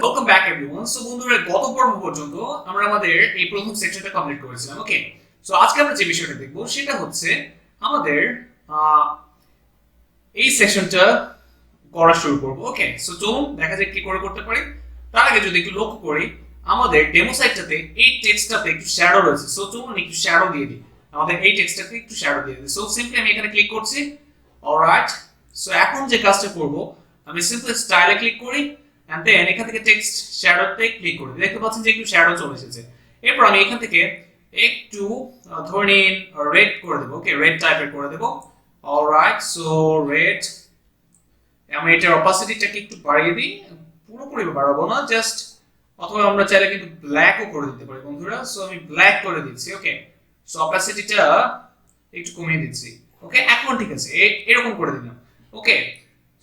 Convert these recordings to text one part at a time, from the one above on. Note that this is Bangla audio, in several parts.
Welcome back everyone. সো বন্ধুরা, গত পর্ব পর্যন্ত আমরা আমাদের এই প্রথম সেকশনটা কমপ্লিট করেছিলাম। ওকে, সো আজকে আমরা যে বিষয়টা দেখব সেটা হচ্ছে আমাদের আহ, এই সেকশনটা করা শুরু করব। ওকে, সো চলুন দেখা যাক কি করে করতে পারি। তার আগে যদি একটু লক্ষ্য করি, আমাদের ডেমো সাইটটাতে এই টেক্সটটাতে একটু শ্যাডো রয়েছে। সো চলুন একটু শ্যাডো দিয়ে দিই, আমাদের এই টেক্সটটাতে একটু শ্যাডো দিয়ে দিই। সো সিম্পলি আমি এখানে ক্লিক করছি। অলরাইট, সো এখন যে কাজটা করব, আমি সিম্পলি স্টাইলে ক্লিক করি এন্ড দেন এখান থেকে টেক্সট শ্যাডোতে ক্লিক করি। দেখতে পাচ্ছেন যে একটু শ্যাডো চলে এসেছে। এরপর আমি এখান থেকে একটু ধরে নিন রেড করে দেব। ওকে, রেড টাইপের করে দেব। Alright, so red. আমি এটার অপাসিটিটাকে একটু বাড়িয়ে দিই, পুরোপুরি বাড়াবো না, জাস্ট। অথবা আমরা চাইলে কিন্তু ব্ল্যাকও করে দিতে পারি বন্ধুরা। সো আমি ব্ল্যাক করে দিচ্ছি। ওকে, সো অপাসিটিটা একটু কমিয়ে দিচ্ছি। ওকে, এখন ঠিক আছে, এরকম করে দিলাম। ওকে,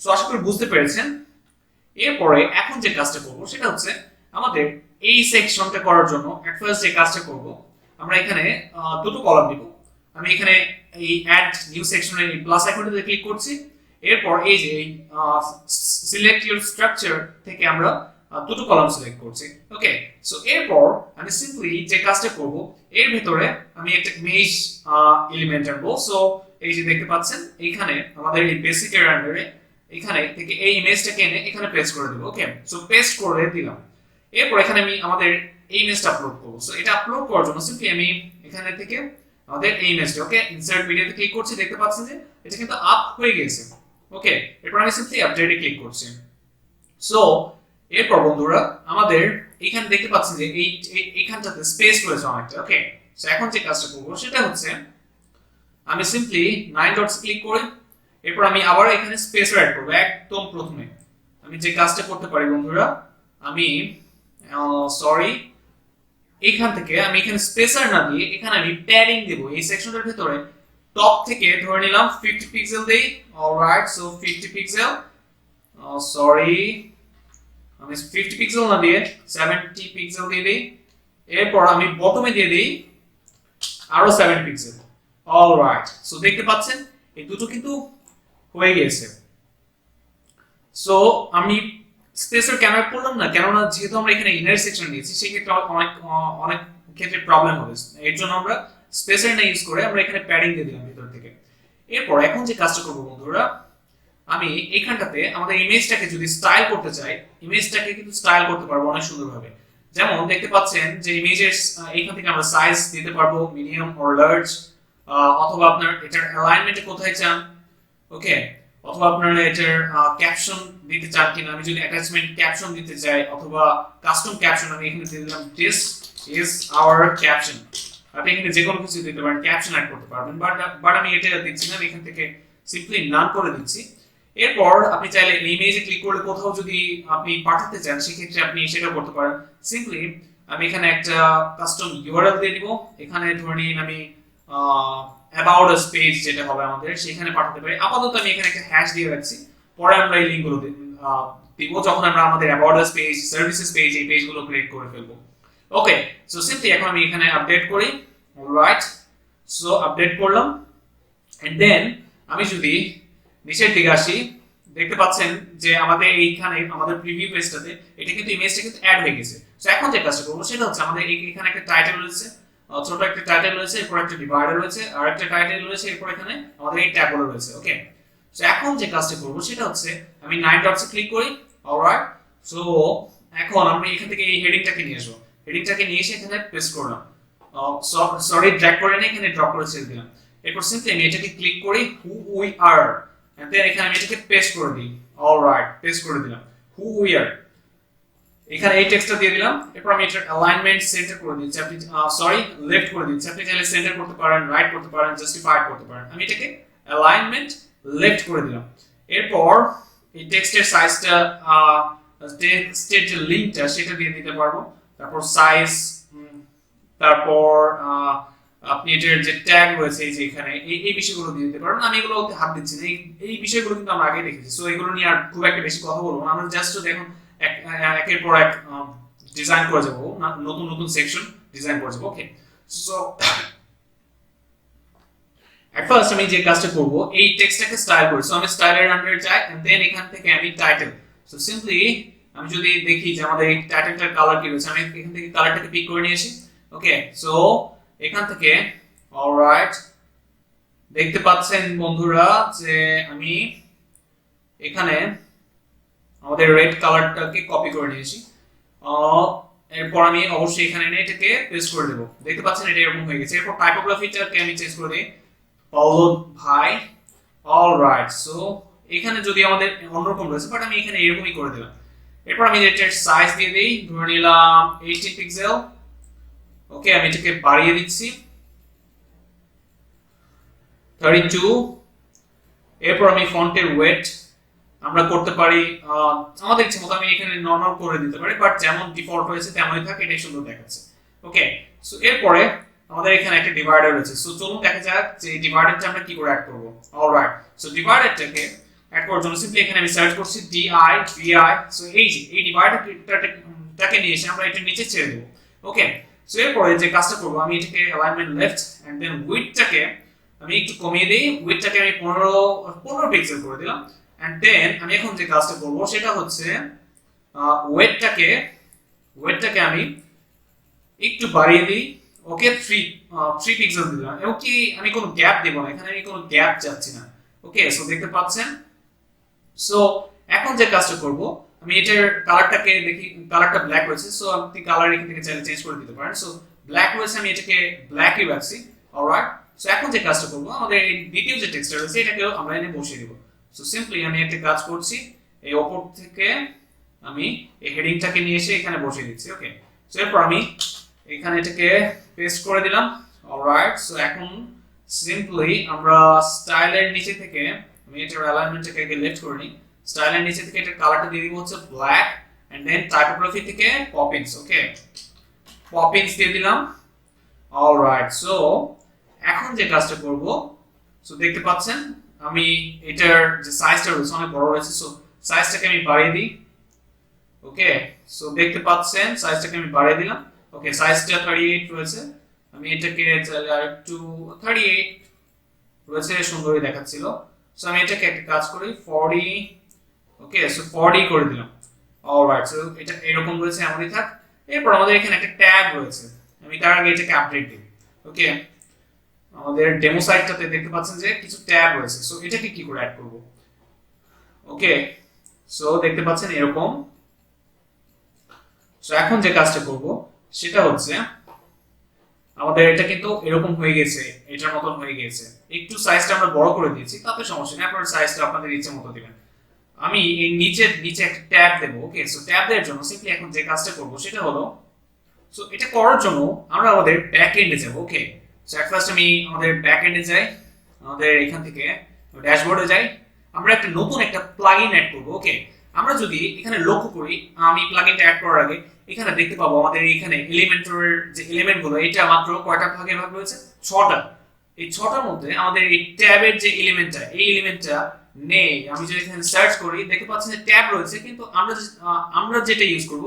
সো আশা করি বুঝতে পেরেছেন। এরপরে এখন যে কাজটা করব সেটা হচ্ছে আমাদের এই সেকশনটা করার জন্য এট ফার্স্ট যে কাজটা করব, আমরা এখানে দুটো কলাম দিব। আমি এখানে এই অ্যাড নিউ সেকশনের এই প্লাস আইকনটাতে ক্লিক করছি। এরপর এই যে সিলেক্ট ইউর স্ট্রাকচার থেকে আমরা দুটো কলাম সিলেক্ট করছি। ওকে, সো এরপর আমি সিম্পলি যে কাজটা করব, এর ভিতরে আমি একটা ইমেজ এলিমেন্ট আনবো। সো এই যে দেখতে পাচ্ছেন এইখানে আমাদের এই বেসিক এর আন্ডারে এখানে থেকে এই ইমেজটাকে এনে এখানে পেস্ট করে দেব। ওকে, সো পেস্ট করে দিলাম। এরপর এখানে আমি আমাদের এই ইমেজটা আপলোড করব। সো এটা আপলোড করার জন্য সিম্পলি আমি এখানে থেকে আমাদের এই ইমেজটা, ওকে, ইনসার্ট ভিডিওতে ক্লিক করছি। দেখতে পাচ্ছেন যে এটা কিন্তু আপ হয়ে গেছে। ওকে, এরপর আমি সিম্পলি আপডেটে ক্লিক করছি। সো এরপর বন্ধুরা, আমাদের এখানে দেখতে পাচ্ছেন যে এইখানটাতে স্পেস রয়েছে অনেকটা। ওকে, সো এখন যে কাজটা করব সেটা হচ্ছে আমি সিম্পলি 9 ডটস ক্লিক করি। এরপর আমি আবার এখানে স্পেস অ্যাড করব। একদম প্রথমে আমি যে কাজটা করতে পারি বন্ধুরা, আমি সরি, এখান থেকে আমি এখানে স্পেসার না দিয়ে এখানে আমি প্যাডিং দেব। এই সেকশনটার ভিতরে টপ থেকে ধরে নিলাম 50 পিক্সেল দেই। অলরাইট, সো 50 পিক্সেল, সরি, আমি 50 পিক্সেল না দিয়ে 70 পিক্সেল দিয়ে দিই। এরপর আমি বটমে দিয়ে দিই আরো 7 পিক্সেল। অলরাইট, সো দেখতে পাচ্ছেন এই দুটো কিন্তু হয়ে গেছে। সো আমি স্পেসের কেন করলাম না, কেননা যেহেতু আমরা এখানে ইনার সেকশন নিয়েছি, সেক্ষেত্রে অনেক অনেক ক্ষেত্রে প্রবলেম হবে। এর জন্য আমরা স্পেসের না ইউজ করে আমরা এখানে প্যাডিং দিয়ে দিলাম ভিতর থেকে। এরপর এখন যে কাজটা করবো বন্ধুরা, আমি এখানটাতে আমাদের ইমেজটাকে যদি স্টাইল করতে চাই, ইমেজটাকে কিন্তু স্টাইল করতে পারবো অনেক সুন্দরভাবে। যেমন দেখতে পাচ্ছেন যে ইমেজের এইখান থেকে আমরা সাইজ দিতে পারবো মিডিয়াম অর লার্জ, অথবা আপনার এটার অ্যালাইনমেন্টে কোথায় চান। ওকে, অথবা আপনারা এটার ক্যাপশন দিতে চান কিনা। আমি যদি অ্যাটাচমেন্ট ক্যাপশন দিতে চাই অথবা কাস্টম ক্যাপশন, আমি এখানে দিয়ে দিলাম দিস ইজ আওয়ার ক্যাপশন। আপনি এখানে যে কোনো কিছু দিতে পারেন, ক্যাপশন অ্যাড করতে পারবেন, বাট আমি এটা দিচ্ছি না, আমি এখান থেকে সিম্পলি নান করে দিচ্ছি। এরপর আপনি চাইলে এই ইমেজে ক্লিক করলে কোথাও যদি আপনি পাঠাতে চান, সেক্ষেত্রে আপনি সেটা করতে পারেন। সিম্পলি আমি এখানে একটা কাস্টম ইউআরএল দিয়ে দিব। এখানে ধরে নিন আমি অ্যাবাউট আস পেজ যেটা হবে আমাদের, সেখানে পাঠাতে পারি। আপাতত আমি এখানে একটা হ্যাশ দিয়ে রাখছি, পরে আমরা এই লিঙ্কগুলো দিব যখন আমরা আমাদের about us page, services page, এই পেজগুলো ক্রিয়েট করে ফেলবো। ওকে, সো সিম্পলি এখন আমি এখানে আপডেট করি। অলরাইট, সো আপডেট করলাম এন্ড দেন আমি যদি নিচের দিকে আসি, দেখতে পাচ্ছেন যে আমাদের এইখানে আমাদের প্রিভিউ পেজটাতে এটা কিন্তু ইমেজটা কিন্তু অ্যাড হয়ে গেছে। সো এখন যে কাজটা করবো সেটা হচ্ছে আমাদের এখানে একটা টাইটেল রয়েছে, ছোট একটা টাইটেল রয়েছে, এরপর একটা ডিভাইডার রয়েছে, আর একটা টাইটেল রয়েছে, এরপর এখানে আমাদের এই ট্যাবগুলো রয়েছে। ওকে, সো এখন যে কাজটা করবো সেটা হচ্ছে আমি 9 ডটসে ক্লিক করি। অলরাইট, সো এখন আমি এখান থেকে এই হেডিংটাকে নিয়ে আসবো। হেডিংটাকে নিয়ে এসে এখানে পেস্ট করলাম। সরি, ড্র্যাগ করে নিয়ে এখানে ড্রপ করে ছেড়ে দিলাম। এরপর সিম্পলি আমি এটাকে ক্লিক করি who we are, and then এখানে আমি এটাকে পেস্ট করে দিই। অলরাইট, পেস্ট করে দিলাম হু উই আর। এখানে এই টেক্সটটা দিয়ে দিলাম। এরপর আমি এটার অ্যালাইনমেন্ট সেন্টার করে দিচ্ছি। আপনি সরি, লেফট করে দিচ্ছি। আপনি চাইলে সেন্টার করতে পারেন, রাইট করতে পারেন, জাস্টিফাইড করতে পারেন। আমি এটাকে অ্যালাইনমেন্ট লেফট করে দিলাম। এরপর এই টেক্সটের সাইজটা, টেক্সটের যে লিংকটা সেটা দিয়ে দিতে পারবো। তারপর সাইজ, তারপর আপনি এটার যে ট্যাগ রয়েছে এই যে এখানে এই বিষয়গুলো দিয়ে দিতে পারবেন। আমি এগুলো হাত দিচ্ছি না, এই বিষয়গুলো কিন্তু আমরা আগে দেখেছি। সো এগুলো নিয়ে আর খুব একটা বেশি কথা বলবো না, আমরা জাস্ট দেখুন একের পর এক ডিজাইন করে যাবো, নতুন নতুন সেকশন ডিজাইন করে যাবো। ওকে, সো এট ফার্স্ট আমি যে কাজটা করব, এই টেক্সটটাকে স্টাইল করি। সো আমি স্টাইলের আন্ডারে যাই এন্ড দেন এখান থেকে আমি টাইটেল। সো সিম্পলি আমি যদি দেখি যে আমাদের এই টাইটেলটার কালার কি রয়েছে, আমি এখান থেকে কালারটাকে পিক করে নিয়ে আসি। ওকে, সো এখান থেকে অলরাইট দেখতে পাচ্ছেন বন্ধুরা যে আমি এখানে আমাদের রেড কালারটাকে কপি করে নিয়েছি। এরপর আমি অবশ্যই এখানে এনে এটাকে পেস্ট করে দেব। দেখতে পাচ্ছেন এটা এরকম হয়ে গেছে। এরপর টাইপোগ্রাফিটাকে আমি চেঞ্জ করে দিই পাওলো ভাই। অলরাইট, সো এখানে যদি আমাদের অন্যরকম রয়েছে, বাট আমি এখানে এরকমই করে দিলাম। এরপর আমি এটার সাইজ দিয়ে দিই, ধরে নিলাম 18 পিক্সেল। ওকে, আমি এটাকে বাড়িয়ে দিচ্ছি 32। এরপর আমি ফন্টের ওয়েট আমরা করতে পারি আমাদের ইচ্ছে মতো, আমি এখানে নরমাল করে দিতে পারি, বাট যেমন ডিফল্ট হয়েছে তেমনই থাকে, এটাই সুন্দর দেখাচ্ছে। ওকে, সো এরপরে আমাদের এখানে একটা ডিভাইডার রয়েছে। সো চলুন দেখা যাক যে ডিভাইডারটা আমরা কি করে অ্যাড করব। অলরাইট, সো ডিভাইডারটাকে অ্যাড করার জন্য সিম্পলি এখানে আমি সার্চ করছি DIVI। সো এই যে এই ডিভাইডারটাকে নিয়ে এসে আমরা এটা নিচে ছেড়ে দেব। ওকে, সো এরপরে যে কাজটা করব, আমি এটাকে অ্যালাইনমেন্ট লেফট এন্ড দেন উইডথটাকে আমি একটু কমিয়ে দেই। উইডথটাকে আমি 15 পিক্সেল করে দিলাম। এন্ড দেন আমি এখন যে কাজটা করব সেটা হচ্ছে ওয়েটটাকে আমি একটু বাড়িয়ে দিই। ওকে, 3 পিক্সেল দিলাম, এবং কি আমি কোনো গ্যাপ দেব না, এখানে আমি কোনো গ্যাপ চাচ্ছি না। ওকে, সো দেখতে পাচ্ছেন। সো এখন যে কাজটা করব, আমি এটার কালারটাকে দেখি, কালারটা ব্ল্যাক রয়েছে, সো আপনি কালার এখান থেকে চাইলে চেঞ্জ করে দিতে পারেন। সো ব্ল্যাক রয়েছে, আমি এটাকে ব্ল্যাকই রাখছি। অলরাইট, সো এখন যে কাজটা করব, আমাদের এই দ্বিতীয় যে টেক্সটটা রয়েছে এটাকেও আমরা এনে বসিয়ে দেব। সো সিম্পলি আমি একটা কাজ করছি, এই ওপর থেকে আমি এই হেডিংটাকে নিয়ে এসে এখানে বসিয়ে দিচ্ছি। ওকে, সো এরপর আমি এখানে এটাকে পেস্ট করে দিলাম। অলরাইট, সো এখন সিম্পলি আমরা স্টাইলের নিচে থেকে আমি এটার অ্যালাইনমেন্টটাকে আগে লেফট করে নিই। স্টাইলের নিচে থেকে এটার কালারটা দিয়ে দিব হচ্ছে ব্ল্যাক, এন্ড দেন টাইপোগ্রাফি থেকে পপিংস। ওকে, পপিংস দিয়ে দিলাম। অলরাইট, সো এখন যে কাজটা করব, সো দেখতে পাচ্ছেন আমি এটার যে সাইজটা রয়েছে অনেক বড় রয়েছে, সো সাইজটাকে আমি বাড়িয়ে দিই। ওকে, সো দেখতে পাচ্ছেন সাইজটাকে আমি বাড়িয়ে দিলাম। ওকে, সাইজটা 38 রয়েছে, আমি এটাকে চাইলে আরেকটু 38 রয়েছে, সুন্দরই দেখাচ্ছিল। সো আমি এটাকে একটা কাজ করি 40। ওকে, সো 40 করে দিলাম। অলরাইট, সো এটা এরকম রয়েছে, এমনই থাক। এরপর আমাদের এখানে একটা ট্যাব রয়েছে, আমি তার আগে এটাকে আপডেট দিই। ওকে, আমাদের ডেমো সাইটটাতে দেখতে পাচ্ছেন যে কিছু ট্যাব রয়েছে, সো এটাকে কি করে অ্যাড করব। ওকে, সো দেখতে পাচ্ছেন এরকম। সো এখন যে কাজটা করব সেটা হচ্ছে আমাদের এটা কিন্তু এরকম হয়ে গেছে, এটার মতন হয়ে গেছে। একটু সাইজটা আমরা বড় করে দিয়েছি, তাতে সমস্যা নেই, আপনারা সাইজটা আপনাদের ইচ্ছে মতো দিবেন। আমি এই নিচে একটা ট্যাব দেব। ওকে, সো ট্যাব দেওয়ার জন্য সিম্পলি এখন যে কাজটা করব সেটা হলো, সো এটা করার জন্য আমরা আমাদের ব্যাক এন্ডে যাব। ওকে, সো এট ফার্স্ট আমি আমাদের ব্যাক এন্ডে যাই, আমাদের এখান থেকে ড্যাশবোর্ডে যাই, আমরা একটা নতুন একটা প্লাগইন অ্যাড করব। ওকে, আমরা যদি এখানে লক্ষ্য করি, আমি প্লাগইনটা অ্যাড করার আগে এখানে দেখতে পাবো আমাদের এখানে এলিমেন্টরের যে এলিমেন্টগুলো, এটা মাত্র কয়টা ভাগে ভাগ হয়েছে? 6টা। এই 6টার মধ্যে আমাদের এই ট্যাবের যে এলিমেন্টটা, এই এলিমেন্টটা নেই। আমি যদি এখানে সার্চ করি দেখতে পাচ্ছি যে ট্যাব রয়েছে, কিন্তু আমরা যেটা ইউজ করব,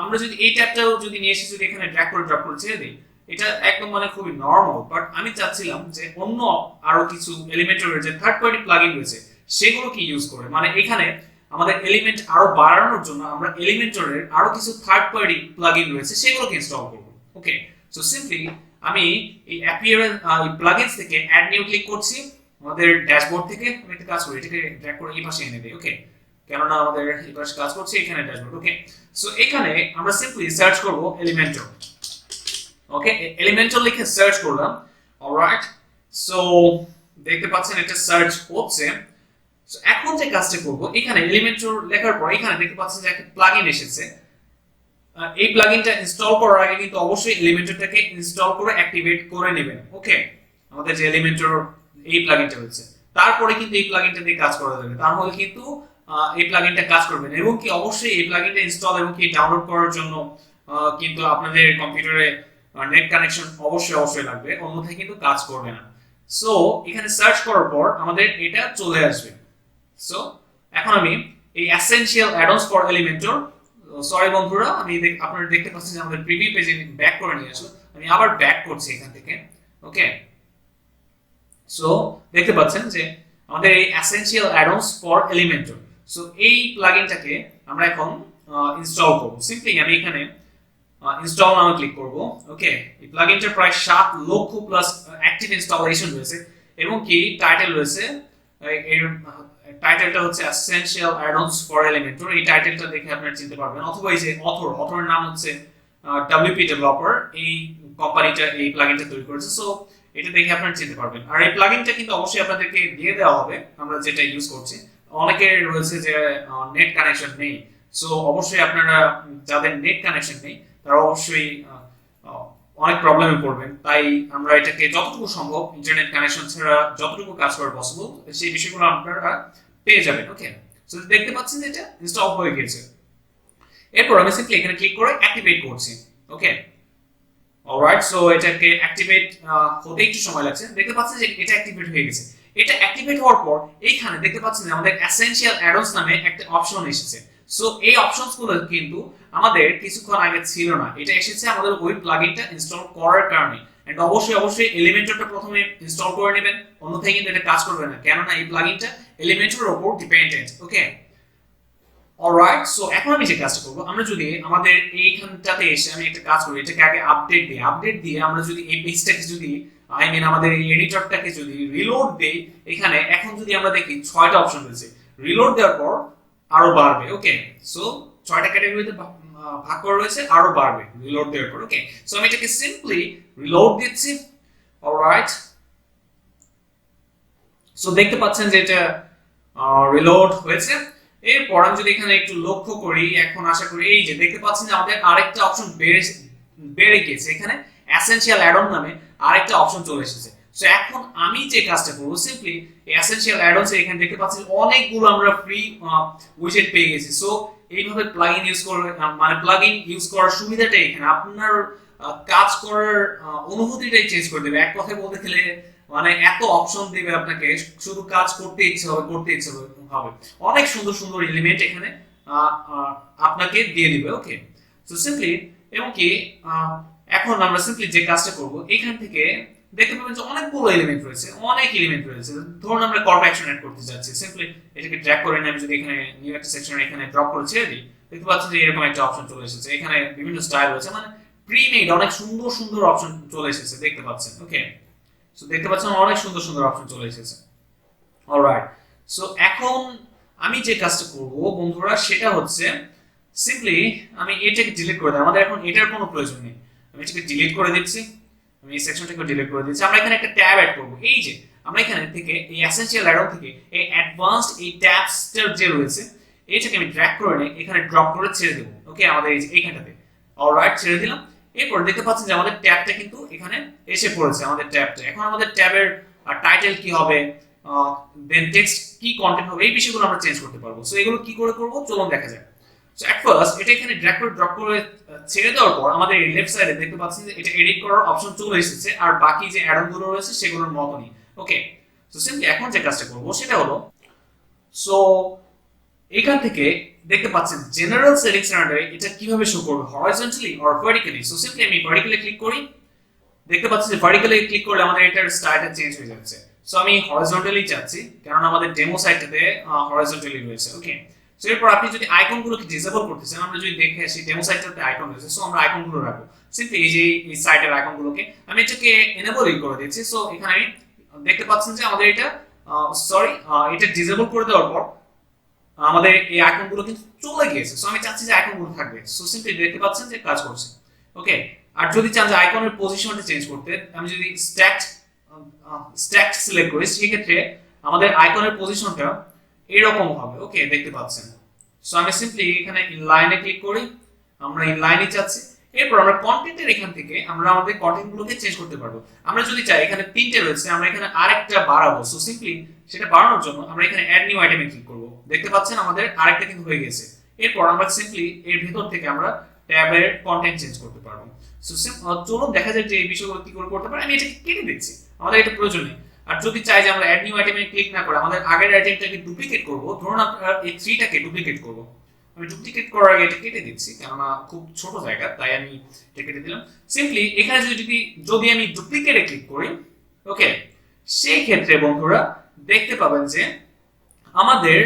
আমরা যদি এই ট্যাবটাও যদি নিয়ে এসে যদি এখানে ড্র্যাগ করে ড্রপ করে ছেড়ে দিই, এটা একদম মানে খুবই নরমাল। বাট আমি চাচ্ছিলাম যে অন্য আরো কিছু এলিমেন্টরের যে থার্ড পার্টি প্লাগইন রয়েছে সেগুলো কি ইউজ করে, মানে এখানে আমাদের এলিমেন্ট আরো বাড়ানোর জন্য আমরা এলিমেন্টরের আরো কিছু থার্ড পার্টি প্লাগইন রয়েছে সেগুলোকে ইনস্টল করব। ওকে, সো সিম্পলি আমি এই অ্যাপিয়ারেন্স এই প্লাগইনস থেকে অ্যাড নিউ ক্লিক করছি। আমাদের ড্যাশবোর্ড থেকে আমি একটা কাজ করি, এটাকে ড্র্যাগ করে এই পাশে এনে দিই। ওকে, কেননা আমাদের এই পাশে কাজ করছে, এখানে ড্যাশবোর্ড। ওকে, সো এখানে আমরা সিম্পলি সার্চ করব এলিমেন্টর। ওকে, এলিমেন্টর লিখে সার্চ করলাম। অলরাইট, সো দেখতে পাচ্ছেন এটা সার্চ হচ্ছে। সো এখন যে কাজটা করব, এখানে এলিমেন্টর লেখার পর এখানে দেখতে পাচ্ছেন যে একটা প্লাগইন এসেছে। এই প্লাগইনটা ইনস্টল করার আগে কিন্তু অবশ্যই এলিমেন্টরটাকে ইনস্টল করে অ্যাক্টিভেট করে নেবেন। ওকে, আমাদের যে এলিমেন্টর এই প্লাগইনটা হচ্ছে, তারপরে কিন্তু এই প্লাগইনটা দিয়ে কাজ করা যাবে, তাহলে কিন্তু এই প্লাগইনটা কাজ করবে না। এবং কি অবশ্যই এই প্লাগইনটা ইনস্টল এবং কি ডাউনলোড করার জন্য কিন্তু আপনাদের কম্পিউটারে নেট কানেকশন অবশ্যই লাগবে, অন্যথায় কিন্তু কাজ করবে না। সো এখানে সার্চ করার পর আমাদের এটা চলে আসবে। সো এখন আমি এই essential add-ons for Elementor, sorry বন্ধুরা, আমি আপনারা দেখতে পাচ্ছেন যে আমাদের প্রিভিউ পেজে ব্যাক করে নিয়ে আসলো, আমি আবার ব্যাক করছি এখান থেকে। ওকে, সো দেখতে পাচ্ছেন যে আমাদের এই essential add-ons for Elementor, so এই প্লাগইনটাকে আমরা এখন ইনস্টল করব। সিম্পলি আমি এখানে ইনস্টল নামে ক্লিক করব। ওকে, এই প্লাগইনটার প্রায় 7 লক্ষ প্লাস অ্যাক্টিভ ইনস্টলেশন রয়েছে এবং কি টাইটেল রয়েছে, এর টাইটেলটা হচ্ছে এসেনশিয়াল অ্যাডঅনস ফর এলিমেন্টর। এই টাইটেলটা দেখে আপনারা চিনতে পারবেন, অথবা এই যে অথরের নাম হচ্ছে WP ডেভেলপার, এই কোম্পানিটা এই প্লাগইনটা তৈরি করেছে। সো এটা দেখে আপনারা চিনতে পারবেন। আর এই প্লাগইনটা কিন্তু অবশ্যই আপনাদেরকে দিয়ে দেওয়া হবে, আমরা যেটা ইউজ করছি। অনেকের রয়েছে যে নেট কানেকশন নেই, সো অবশ্যই আপনারা যাদের নেট কানেকশন নেই তারা অবশ্যই অনেক প্রবলেমে পড়বেন। তাই আমরা এটাকে যতটুকু সম্ভব ইন্টারনেট কানেকশন ছাড়া যতটুকু কাজ করা পসিবল সেই বিষয়গুলো আপনারা পেয়ে যাবেন। ওকে, সো দেখতে পাচ্ছেন যে এটা ইনস্টল হয়ে গেছে। এরপর আমি সিম্পলি এখানে ক্লিক করে অ্যাক্টিভেট করছি। ওকে, অলরাইট, সো এটাকে অ্যাক্টিভেট হতে একটু সময় লাগছে। দেখতে পাচ্ছেন যে এটা অ্যাক্টিভেট হয়ে গেছে। এটা অ্যাক্টিভেট হওয়ার পর এইখানে দেখতে পাচ্ছেন যে আমাদের এসেনশিয়াল অ্যাডঅনস নামে একটা অপশন এসেছে। সো এই অপশনস গুলো কিন্তু আমাদের কিছুক্ষণ আগে ছিল না, এটা এসেছে আমাদের ওই প্লাগইনটা ইনস্টল করার কারণে। এন্ড অবশ্যই এলিমেন্টরটা প্রথমে ইনস্টল করে নেবেন, অন্যথায় কিন্তু এটা কাজ করবে না, কেননা এই প্লাগইনটা এলিমেন্টরের উপর ডিপেন্ডেন্ট। ওকে, অলরাইট, সো এখন আমি যে কাজটা করব, আমরা যদি আমাদের এইখানটাতে এসে আমি একটা কাজ করি, এটাকে আগে আপডেট দিয়ে আমরা যদি এই পেজটাকে যদি আমাদের এই এডিটরটাকে যদি রিলোড দেই, এখানে এখন যদি আমরা দেখি 6টা অপশন রয়েছে। রিলোড দেওয়ার পর আরো বাড়বে। ওকে, সো 6টা ক্যাটাগরিতে ভাগ করা রয়েছে, আরো বাড়বে রিলোড দেওয়ার পর। ওকে, সো আমি এটাকে সিম্পলি রিলোড দিচ্ছি। অলরাইট, সো দেখতে পাচ্ছেন যে এটা রিলোড হয়েছে। এরপর আমি যদি এখানে একটু লক্ষ্য করি, এখন আশা করি এই যে দেখতে পাচ্ছেন যে আমাদের আরেকটা অপশন বেড়ে গেছে। এখানে এসেনশিয়াল অ্যাডঅন নামে আরেকটা অপশন চলে এসেছে। সো এখন আমি যে কাজটা করব, সিম্পলি এসেনশিয়াল অ্যাডঅনস এখানে দেখতে পাচ্ছেন অনেকগুলো আমরা ফ্রি উইজেট পেয়ে গেছি। সো এইভাবে প্লাগইন ইউজ করে, মানে প্লাগইন ইউজ করার সুবিধাটা এখানে আপনার কাজ করার অনুভূতিটাই চেঞ্জ করে দেবে। এক কথায় বলতে গেলে মানে এত অপশন দিবে আপনাকে, শুধু কাজ করতে ইচ্ছে হবে। অনেক সুন্দর সুন্দর এলিমেন্ট এখানে আপনাকে দিয়ে দিবে। ওকে, সো সিম্পলি এবং কি এখন আমরা সিম্পলি যে কাজটা করব, এখান থেকে দেখতে পাবেন যে অনেকগুলো এলিমেন্ট রয়েছে। ধরুন আমরা কল টু অ্যাকশন এড করতে যাচ্ছি, সিম্পলি এটাকে ড্র্যাগ করে নিয়ে আমি যদি এখানে নিউ একটা সেকশন এখানে ড্রপ করে ছেড়ে দিই, দেখতে পাচ্ছেন যে এরকম একটা অপশন চলে এসেছে। এখানে বিভিন্ন স্টাইল রয়েছে, মানে প্রি-মেড অনেক সুন্দর সুন্দর অপশন চলে এসেছে, দেখতে পাচ্ছেন। ওকে, সো দেখতে পাচ্ছেন অনেক সুন্দর সুন্দর অপশন চলে এসেছে। অলরাইট, সো এখন আমি যে কাজটা করব বন্ধুরা, সেটা হচ্ছে সিম্পলি আমি এটাকে ডিলিট করে দিই। আমাদের এখন এটার কোনো প্রয়োজন নেই, আমি এটাকে ডিলিট করে দিচ্ছি। আমি এই সেকশনটাকে ডিলিট করে দিচ্ছি। আমরা এখানে একটা ট্যাব অ্যাড করব। এই যে আমরা এখানে থেকে এই এসেনশিয়াল অ্যাডন থেকে এই অ্যাডভান্সড এই ট্যাবসটা যে রয়েছে, এটাকে আমি ড্র্যাগ করে নিয়ে এখানে ড্রপ করে ছেড়ে দেব। ওকে, আমাদের এইখানটাতে অলরাইট ছেড়ে দিলাম। এরপর দেখতে পাচ্ছেন যে আমাদের ট্যাবটা কিন্তু এখানে এসে পড়েছে। আমাদের ট্যাবটা এখন আমাদের ট্যাবের টাইটেল কি হবে, দেন টেক্সট কি কন্টেন্ট হবে, এই বিষয়গুলো আমরা চেঞ্জ করতে পারবো। সো এগুলো কি করে করব চলুন দেখা যাক। সো এট ফার্স্ট এটা এখানে ড্র্যাগ করে ড্রপ করে ছেড়ে দেওয়ার পর আমাদের এই লেফট সাইডে দেখতে পাচ্ছেন যে এটা এডিট করার অপশন চলে এসেছে, আর বাকি যে অ্যাডন গুলো রয়েছে সেগুলোর মতনই। ওকে, সো সিম্পলি এখন যে কাজটা করব সেটা হলো, সো এখান থেকে দেখতে পাচ্ছেন জেনারেল সেটিংস এর আন্ডারে এটা কিভাবে শো করবে, horizontally or vertically. So simply আমি ভার্টিক্যালি ক্লিক করি। দেখতে পাচ্ছেন যে ভার্টিক্যালি ক্লিক করলে আমাদের এটার স্টাইলটা চেঞ্জ হয়ে যাচ্ছে। সো আমি হরাইজন্টালি চাচ্ছি, কারণ আমাদের ডেমো সাইটটাতে হরাইজন্টালি রয়েছে। ওকে, সো এরপর আপনি যদি আইকনগুলোকে ডিসেবল করতে চান, আমরা যদি দেখে আসি ডেমো সাইটটাতে আইকন রয়েছে, সো আমরা আইকনগুলো রাখবো। সিম্পলি এই যে এই সাইটের আইকনগুলোকে আমি এটাকে এনেবলই করে দিচ্ছি। সো এখানে আমি দেখতে পাচ্ছেন যে আমাদের এটা এটা ডিসেবল করে দেওয়ার পর আমাদের এই আইকনগুলো কিন্তু চলে গিয়েছে। সো আমি চাচ্ছি যে আইকনগুলো থাকবে। সো সিম্পলি দেখতে পাচ্ছেন যে কাজ করছে। ওকে, আর যদি চান যে আইকনের পজিশনটা চেঞ্জ করতে, আমি যদি স্ট্যাকড সিলেক্ট করি, সেই ক্ষেত্রে আমাদের আইকনের পজিশনটা এরকম হবে। ওকে, দেখতে পাচ্ছেন। সো আমি সিম্পলি এখানে ইনলাইনে ক্লিক করি, আমরা ইনলাইনে চাচ্ছি। এরপর আমরা কন্টেন্টের এখান থেকে আমরা আমাদের কন্টেন্টগুলোকে চেঞ্জ করতে পারবো। আমরা যদি চাই, এখানে 3টে রয়েছে, আমরা এখানে আরেকটা বাড়াবো। সো সিম্পলি সেটা বাড়ানোর জন্য আমরা এখানে অ্যাড নিউ আইটেমে ক্লিক করব। দেখতে পাচ্ছেন আমাদের আরেকটা কিন্তু হয়ে গেছে। এরপর আমরা সিম্পলি এর ভিতর থেকে আমরা ট্যাবের কন্টেন্ট চেঞ্জ করতে পারবো। সো চলুন দেখা যায় যে এই বিষয়গুলো কি করে করতে পারি। আমি এটাকে কেটে দিচ্ছি, আমাদের এটা প্রয়োজন নেই। আর যদি চাই যে আমরা অ্যাড নিউ আইটেমে ক্লিক না করে আমাদের আগের আইটেমটাকে ডুপ্লিকেট করব, ধরুন আমরা এই 3টাকে ডুপ্লিকেট করব, আমি ডুপ্লিকেট করার আগে এটা কেটে দিচ্ছি, কেননা খুব ছোট জায়গা, তাই আমি এটা কেটে দিলাম। সিম্পলি এখানে যদি আমি ডুপ্লিকেটে ক্লিক করি, ওকে, সেই ক্ষেত্রে বন্ধুরা দেখতে পাবেন যে আমাদের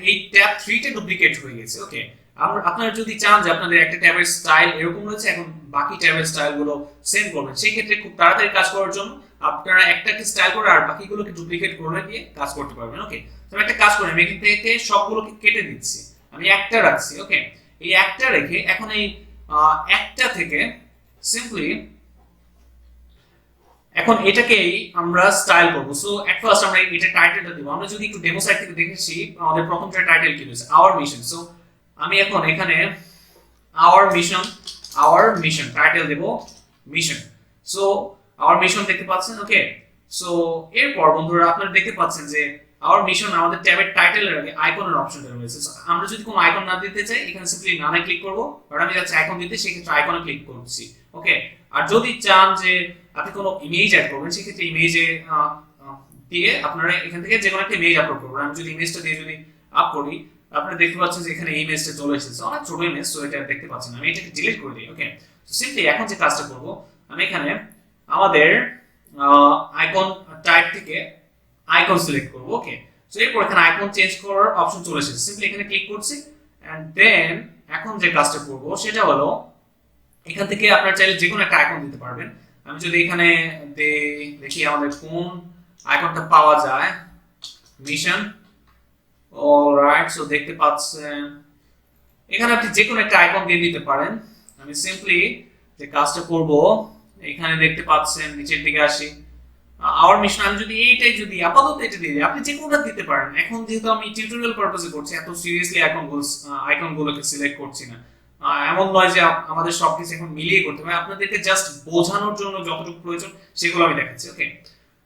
এই ট্যাব 3টা ডুপ্লিকেট হয়ে গেছে। ওকে, আপনারা যদি চান যে আপনাদের একটা ট্যাবের স্টাইল এরকম রয়েছে, এখন বাকি ট্যাবের স্টাইল গুলো সেম করবেন, সেই ক্ষেত্রে খুব তাড়াতাড়ি কাজ করার জন্য আপনারা একটাকে স্টাইল করে আর বাকিগুলোকে ডুপ্লিকেট করে দিয়ে কাজ করতে পারবেন। ওকে, তো আমি একটা কাজ করি, আমি এখান থেকে সবগুলোকে কেটে দিচ্ছি, আমি একটা রাখছি। ওকে, এই একটা রেখে এখন এই একটা থেকে সিম্পলি এখন এটাকেই আমরা স্টাইল করব। সো এট ফার্স্ট আমরা এটা টাইটেলটা দিব। আমরা যদি একটু ডেমো সাইট থেকে দেখেছি আমাদের প্রথমটা টাইটেল কি রয়েছে, আওয়ার মিশন। সো আমি এখন এখানে আওয়ার মিশন টাইটেল দেব মিশন। সো আওয়ার মিশন দেখতে পাচ্ছেন। ওকে, সো এরপর বন্ধুরা আপনারা দেখতে পাচ্ছেন যে আওয়ার মিশন আমাদের ট্যাবের টাইটেলের আগে আইকনের অপশনটা রয়েছে। আমরা যদি কোনো আইকন না দিতে চাই এখানে সিম্পলি নানে ক্লিক করব, আর আমি যাচ্ছি আইকন দিতে, সেক্ষেত্রে আইকনে ক্লিক করছি। ওকে, আর যদি চান যে আপনি কোনো ইমেজ অ্যাড করবেন সেক্ষেত্রে ইমেজে দিয়ে আপনারা এখান থেকে যে কোনো একটা ইমেজ আপলোড করবেন। আমি যদি ইমেজটা দিয়ে যদি আপ করি, আপনারা দেখতে পাচ্ছেন যে এখানে ইমেজটা চলে এসেছে, অনেক ছোট ইমেজ, সো এটা দেখতে পাচ্ছেন। আমি এটাকে ডিলিট করে দিই। ওকে, তো সিম্পলি এখন যে কাজটা করব, আমি এখানে আমাদের আইকন টাইপ থেকে আইকন সিলেক্ট করব। ওকে, সো এরপর এখানে আইকন চেঞ্জ করার অপশন চলে এসেছে, সিম্পলি এখানে ক্লিক করছি এন্ড দেন এখন যে কাজটা করব সেটা হলো এখান থেকে আপনারা চাইলে যে কোনো একটা আইকন দিতে পারবেন। আমি যদি এখানে দেখি আমাদের কোন আইকনটা পাওয়া যায়, মিশন। অলরাইট, সো দেখতে পাচ্ছেন এখানে আপনি যে কোনো একটা আইকন দিয়ে দিতে পারেন। আমি সিম্পলি যে কাজটা করব এখানে দেখতে পাচ্ছেন নিচের দিকে আসি, আওয়ার মিশন। আমি যদি এইটাই যদি আপাতত এটা দিই, আপনি যে কোনোটা দিতে পারেন। এখন যেহেতু আমি টিউটোরিয়াল পারপাসে করছি, এত সিরিয়াসলি আইকনগুলোকে সিলেক্ট করছি না। এমন নয় যে আমাদের সবকিছু এখন মিলিয়ে করতে হবে, আপনাদেরকে জাস্ট বোঝানোর জন্য যতটুকু প্রয়োজন সেগুলো আমি দেখাচ্ছি। ওকে,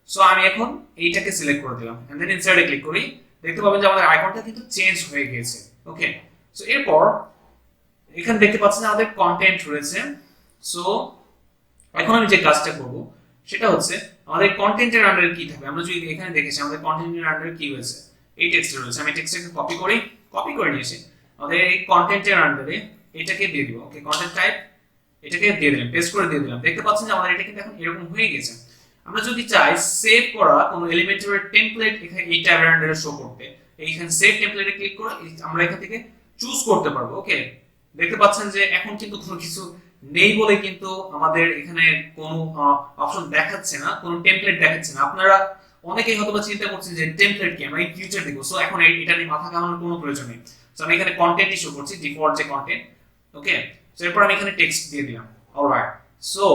সো আমি এখন এইটাকে সিলেক্ট করে দিলাম এন্ড দেন ইনসার্টে ক্লিক করি, দেখতে পাবেন যে আমাদের আইকনটা কিন্তু চেঞ্জ হয়ে গিয়েছে। ওকে, সো এরপর এখানে দেখতে পাচ্ছেন আমাদের কন্টেন্ট রয়েছে। সো এখন আমি যে কাজটা করব সেটা হচ্ছে আমাদের কন্টেন্টের আন্ডারে কি থাকবে। আমরা যদি এখানে দেখেছি আমাদের কন্টেন্টের আন্ডারে কি রয়েছে, এই টেক্সটটা রয়েছে। আমি টেক্সটটাকে কপি করে নিয়েছি, আমাদের এই কন্টেন্টের আন্ডারে এটাকে দিয়ে দিব। ওকে, কন্টেন্ট টাইপ এটাকে দিয়ে দিলাম, পেস্ট করে দিয়ে দিলাম। দেখতে পাচ্ছেন যে আমাদের এটা কিন্তু এখন এরকম হয়ে গেছে। আমরা যদি চাই সেভ করা কোনো এলিমেন্টের টেমপ্লেট এখানে এই ট্যাবের আন্ডারে শো করতে, এইখানে সেভ টেমপ্লেটে ক্লিক করে আমরা এখান থেকে চুজ করতে পারবো। ওকে, দেখতে পাচ্ছেন যে এখন কিন্তু কোনো কিছু নেই বলে কিন্তু আমাদের এখানে কোনো অপশন দেখাচ্ছে না, কোনো টেমপ্লেট দেখাচ্ছে না। আপনারা অনেকেই হয়তো চিন্তা করছেন যে টেমপ্লেট কি, আমরা ফিউচার দেখবো। সো এখন এটা নিয়ে মাথা ঘামানোর কোনো প্রয়োজন নেই। সো আমি এখানে কন্টেন্ট শো করছি, ডিফল্ট যে কন্টেন্ট। ওকে, সো এরপর আমি এখানে টেক্সট দিয়ে দিলাম। অলরাইট, সো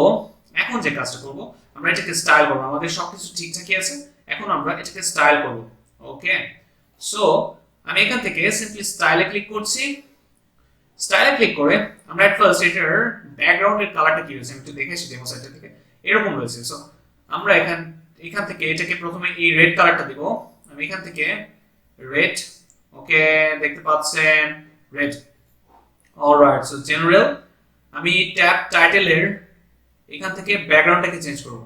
এখন যে কাজটা করব আমরা এটাকে স্টাইল করব। আমাদের সবকিছু ঠিকঠাকই আছে, এখন আমরা এটাকে স্টাইল করব। ওকে, সো আমি এখান থেকে সিম্পলি স্টাইলে ক্লিক করছি। স্টাইলে ক্লিক করে আমরা এট ফার্স্ট এটার ব্যাকগ্রাউন্ডের কালারটা কি রয়েছে আমি একটু দেখে আসি ডেমো সাইটটা থেকে। এরকম রয়েছে। সো আমরা এখান থেকে এটাকে প্রথমে এই রেড কালারটা দিব। আমি এখান থেকে রেড, ওকে দেখতে পাচ্ছেন রেড। অলরাইট, সো জেনারেল আমি ট্যাব টাইটেলের এখান থেকে ব্যাকগ্রাউন্ডটাকে চেঞ্জ করব।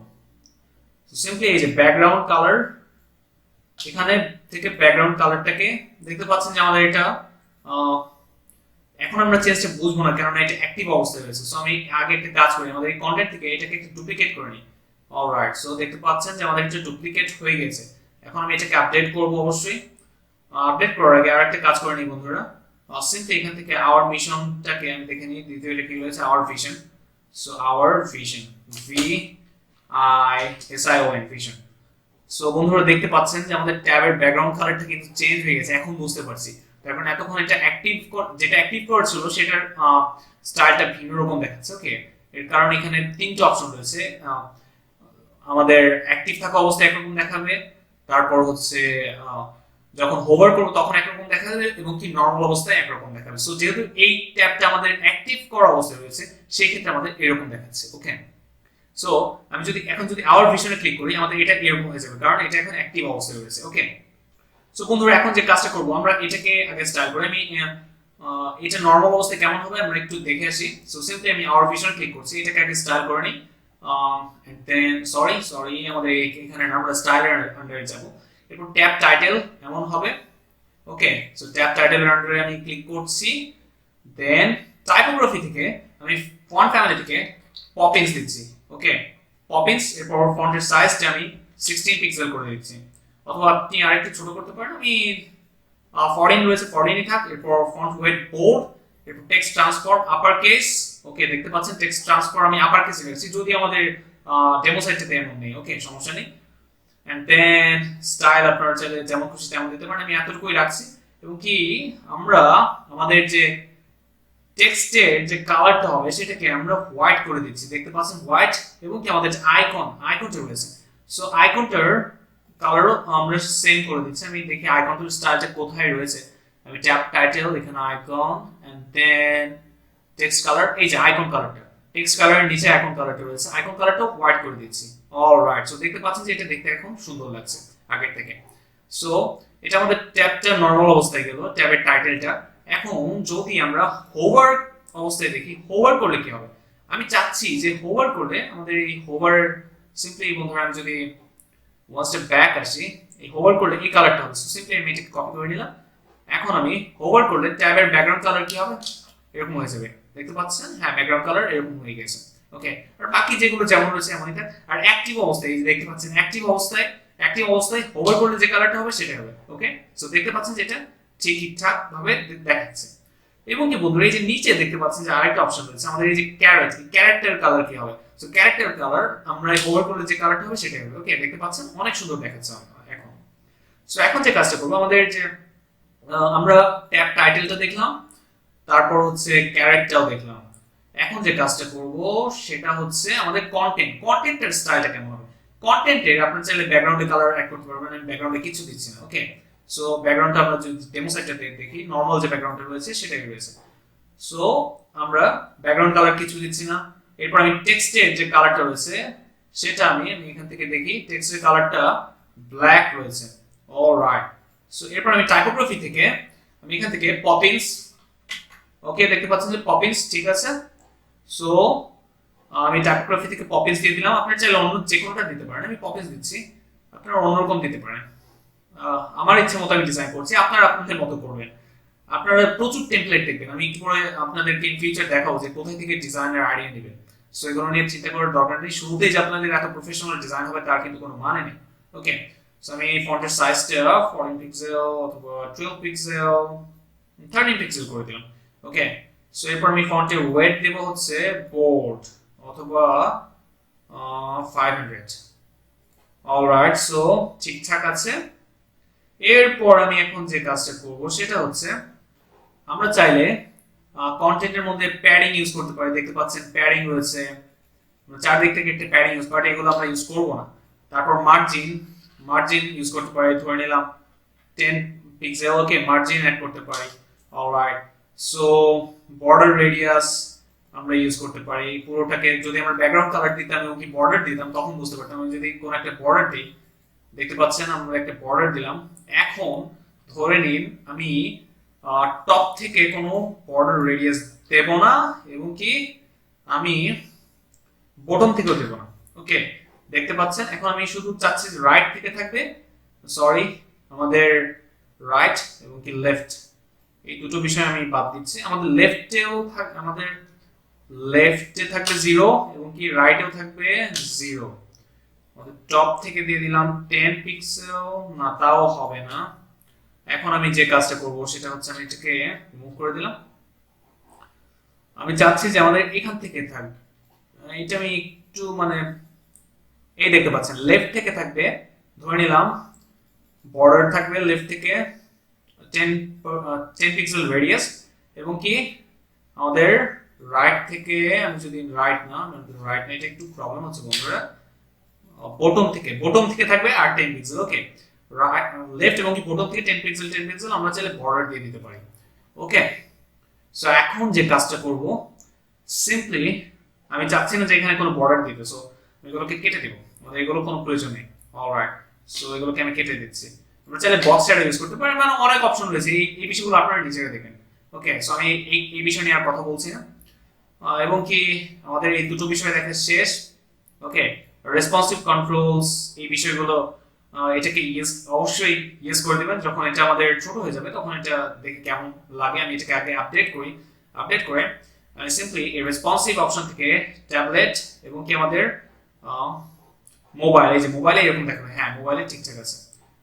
সো সিম্পলি এই যে ব্যাকগ্রাউন্ড কালার, এখানে থেকে ব্যাকগ্রাউন্ড কালারটাকে দেখতে পাচ্ছেন যে আমাদের এটা এখন আমরা চেঞ্জটা বুঝবো না কারণ এটা অ্যাক্টিভ অবস্থায় রয়েছে। সো আমি আগে একটা কাজ করি, আমাদের এই কন্টেন্ট থেকে এটাকে একটু ডুপ্লিকেট করে নিই। অলরাইট, সো দেখতে পাচ্ছেন যে আমাদের এটা ডুপ্লিকেট হয়ে গেছে। এখন আমি এটাকে আপডেট করব। অবশ্যই আপডেট করার আগে আরেকটা কাজ করে নিই বন্ধুরা, সিম্পলি এখান থেকে আওয়ার মিশনটাকে আমি দেখে নিই, দ্বিতীয়টা কি রয়েছে hour vision. So our vision, VISION vision. So বন্ধুরা দেখতে পাচ্ছেন যে আমাদের ট্যাবের ব্যাকগ্রাউন্ড কালারটা কিন্তু চেঞ্জ হয়ে গেছে, এখন বুঝতে পারছি। তার মানে এতক্ষণ এটা যেটা অ্যাক্টিভ করছিল সেটার স্টাইলটা ভিন্ন রকম দেখাচ্ছে। ওকে, এর কারণ এখানে তিনটা অপশন রয়েছে। আমাদের অ্যাক্টিভ থাকা অবস্থায় একরকম দেখাবে, তারপর হচ্ছে যখন হোভার করব তখন একরকম দেখাবে, এবং কি নরমাল অবস্থায় একরকম দেখাবে। সো যেহেতু এই ট্যাবটা আমাদের অ্যাক্টিভ করা অবস্থায় রয়েছে সেই ক্ষেত্রে আমাদের এরকম দেখাচ্ছে। ওকে, সো আমি এখন যদি আওয়ার ভিশনে ক্লিক করি আমাদের এটা এরকম হয়ে যাবে কারণ এটা এখন অ্যাক্টিভ অবস্থায় রয়েছে। ওকে, সো বন্ধুরা এখন যে কাজটা করব আমরা এটাকে আগে স্টাইল করে আমি এটা নরমাল অবস্থায় কেমন হবে আমরা একটু দেখে আসি। সো সিম্পলি আমি আওয়ার ভিশন ক্লিক করছি, এটাকে আগে স্টাইল করে নিই। এন্ড দেন সরি আমাদের এখানে আমরা স্টাইলের আন্ডারে যাব। এরপর ট্যাব টাইটেল এমন হবে। ওকে, সো ট্যাব টাইটেলের আন্ডারে আমি ক্লিক করছি। দেন টাইপোগ্রাফি থেকে আমি ফন্ট ফ্যামিলি থেকে পপিংস দিচ্ছি। ওকে, পপিংস, এরপর ফন্টের সাইজটা আমি 16 পিক্সেল করে দিচ্ছি, অথবা আপনি আরেকটু ছোট করতে পারেন। আমি 14 রয়েছে, 14ই থাক। এরপর ফন্ট ওয়েট বোল্ড এরপর টেক্সট ট্রান্সফর্ম আপার কেস, ওকে দেখতে পাচ্ছেন টেক্সট ট্রান্সফর্ম আমি আপার কেসে রেখেছি, যদি আমাদের ডেমো সাইটটাতে এমন নেই, ওকে সমস্যা নেই। এন্ড দেন স্টাইল আপনারা চাইলে যেমন খুশি তেমন দিতে পারেন, আমি এতটুকুই রাখছি। এবং কি আমরা আমাদের যে টেক্সটের যে কালারটা হবে সেটাকে আমরা হোয়াইট করে দিচ্ছি, দেখতে পাচ্ছেন হোয়াইট। এবং কি আমাদের আইকনটা রয়েছে, সো আইকনটার কালারও আমরা সেম করে দিচ্ছি। আমি দেখি আইকনটার স্টাইলটা কোথায় রয়েছে, আমি ট্যাব টাইটেল, এখানে icon and then text colour, এই যে আইকন কালারটা, টেক্সট কালারের নিচে আইকন কালারটা রয়েছে, আইকন কালারটা হোয়াইট করে দিচ্ছি। অলরাইট, সো দেখতে পাচ্ছেন যে এটা দেখতে এখন সুন্দর লাগছে আগের থেকে। সো এটা আমাদের ট্যাবটা নরমাল অবস্থায় গেল, ট্যাবের টাইটেলটা। এখন যদি আমরা হোভার অবস্থায় দেখি, হোভার করলে কি হবে, আমি চাচ্ছি যে হোভার করলে আমাদের এই হোভার সিম্পলি বন্ধুরা আমি যদি ওয়ান স্টেপ ব্যাক আসি, এই হোভার করলে এই কালারটা হবে, সো সিম্পলি আমি এটাকে কপি করে নিলাম। এখন আমি হোভার করলে ট্যাবের ব্যাকগ্রাউন্ড কালার কি হবে, এরকম হয়ে যাবে, দেখতে পাচ্ছেন, হ্যাঁ ব্যাকগ্রাউন্ড কালার এরকম হয়ে গেছে, ওকে। আর বাকি যেগুলো যেমন রয়েছে এমনই থাক। আর অ্যাক্টিভ অবস্থায় এই যে দেখতে পাচ্ছেন অ্যাক্টিভ অবস্থায় হোভার করলে যে কালারটা হবে সেটা হবে, ওকে। সো দেখতে পাচ্ছেন যে এটা ঠিকঠাক ভাবে দেখাচ্ছে। এবং কি বন্ধুরা এই যে নিচে দেখতে পাচ্ছেন যে আরেকটা অপশন রয়েছে আমাদের, এই যে ক্যারেক্টার কালার কি হবে, সো ক্যারেক্টার কালার আমরা হোভার করলে যে কালারটা হবে সেটা হবে, ওকে দেখতে পাচ্ছেন অনেক সুন্দর দেখাচ্ছে এখন। সো এখন যে কাজটা করবো, আমাদের যে আমরা ট্যাব টাইটেলটা দেখলাম, তারপর হচ্ছে ক্যারেক্টারও দেখলাম। এখন যে কাজটা করব সেটা হচ্ছে আমাদের কন্টেন্টের স্টাইলটা কেমন হবে। কন্টেন্টের আপনারা চাইলে ব্যাকগ্রাউন্ডে কালার অ্যাড করতে পারবেন, আমি ব্যাকগ্রাউন্ডে কিছু দিচ্ছি না, ওকে। সো ব্যাকগ্রাউন্ডটা আমরা যদি ডেমো সাইটটাতে দেখি, নরমাল যে ব্যাকগ্রাউন্ডটা রয়েছে সেটাই রয়েছে। সো আমরা ব্যাকগ্রাউন্ড কালার কিছু দিচ্ছি না। এরপর আমি টেক্সটের যে কালারটা রয়েছে সেটা আমি এখান থেকে দেখি, টেক্সটের কালারটা ব্ল্যাক রয়েছে, অলরাইট। সো এরপর আমি টাইপোগ্রাফি থেকে আমি এখান থেকে পপিন্স, ওকে দেখতে পাচ্ছেন যে পপিন্স ঠিক আছে। সো আমি টাইপোগ্রাফি থেকে পপিন্স দিয়ে দিলাম, আপনারা চাইলে অন্য যে কোনোটা দিতে পারেন, আমি পপিন্স দিচ্ছি, আপনারা অন্যরকম দিতে পারেন। আমার ইচ্ছে মতো আমি ডিজাইন করছি, আপনারা আপনাদের মতো করবেন। আপনারা প্রচুর টেমপ্লেট দেখবেন, আমি কি করে আপনাদেরকে ইন ফিউচার দেখাবো যে কোথায় থেকে ডিজাইনের আইডিয়া নেবেন। সো এগুলো নিয়ে চিন্তা করার দরকার নেই, শুরুতেই যে আপনাদের এত প্রফেশনাল ডিজাইন হবে তার কিন্তু কোনো মানে নেই, ওকে। সো আমি ফন্টের সাইজটা 14 পিক্সেল অথবা 12 পিক্সেল 13 পিক্সেল করে দিলাম, ওকে। সো এরপর আমি ফন্টের ওয়েট দেব হচ্ছে বোল্ড অথবা 500, অলরাইট। সো ঠিকঠাক আছে। এরপর আমি এখন যে কাজটা করব সেটা হচ্ছে আমরা চাইলে কন্টেন্টের মধ্যে প্যাডিং ইউজ করতে পারি, দেখতে পাচ্ছেন প্যাডিং রয়েছে, চারদিক থেকে একটা প্যাডিং ইউজ, বাট এগুলো আমরা ইউজ করব না। তারপর মার্জিন ইউজ করতে পারি, ধরে নিলাম 10 পিক্সেল, ওকে মার্জিন অ্যাড করতে পারি, অলরাইট। সো বর্ডার রেডিয়াস আমরা ইউজ করতে পারি, পুরোটাকে যদি আমরা ব্যাকগ্রাউন্ড কালার দিতাম এবং কি বর্ডার দিতাম তখন বুঝতে পারতাম। আমি যদি কোন একটা বর্ডার দিই, দেখতে পাচ্ছেন আমরা একটা বর্ডার দিলাম। এখন ধরে নিন আমি টপ থেকে কোনো বর্ডার রেডিয়াস দেব না এবং কি আমি বটম থেকেও দেব না, ওকে দেখতে পাচ্ছেন। এখন আমি শুধু চাচ্ছি রাইট থেকে থাকবে, সরি আমাদের রাইট এবং কি লেফট এই দুটো বিষয় আমি বাদ দিচ্ছি। আমাদের লেফটে থাকবে 0 এবং কি রাইটেও থাকবে 0। আমাদের টপ থেকে দিয়ে দিলাম 10 পিক্সেল, না তাও হবে না। এখন আমি যে কাজটা করব সেটা হচ্ছে আমি এটাকে মুভ করে দিলাম। আমি চাচ্ছি যে আমাদের এখান থেকে থাকবে, এটা আমি একটু মানে এই দেখতে পাচ্ছেন লেফট থেকে থাকবে, ধরে নিলাম বর্ডার থাকবে লেফট থেকে 10 পিক্সেল রেডিয়াস এবং কি আমাদের রাইট থেকে আমি যদি রাইট না এটা একটু প্রবলেম হচ্ছে বন্ধুরা, বটম থেকে থাকবে আর 10 পিক্সেল, ওকে লেফট এবং কি বটম থেকে 10 পিক্সেল আমরা চাইলে বর্ডার দিয়ে দিতে পারি, ওকে। সো এখন যে কাজটা করব সিম্পলি আমি চাচ্ছি না যে এখানে কোনো বর্ডার দিতে, সো এগুলোকে কেটে দেব, মানে এগুলো কোনো প্রয়োজন নেই, অলরাইট। সো এগুলোকে আমি কেটে দিচ্ছি। আমরা চাইলে বক্স শ্যাডো ইউজ করতে পারি, মানে অনেক অপশন রয়েছে, এই বিষয়গুলো আপনারা নিজেরা দেখেন, ওকে। সো আমি এই বিষয় নিয়ে আর কথা বলছি না। এবং কি আমাদের এই দুটো বিষয় দেখা শেষ, ওকে। রেসপন্সিভ কন্ট্রোলস এই বিষয়গুলো এটাকে অবশ্যই ইউজ করে দিবেন যখন এটা আমাদের ছোট হয়ে যাবে, তখন এটা দেখে কেমন লাগে আমি এটাকে আগে আপডেট করে সিম্পলি এই রেসপন্সিভ অপশন থেকে ট্যাবলেট এবং কি আমাদের মোবাইল, এই যে মোবাইলে এরকম দেখাবে, হ্যাঁ মোবাইলে ঠিকঠাক আছে,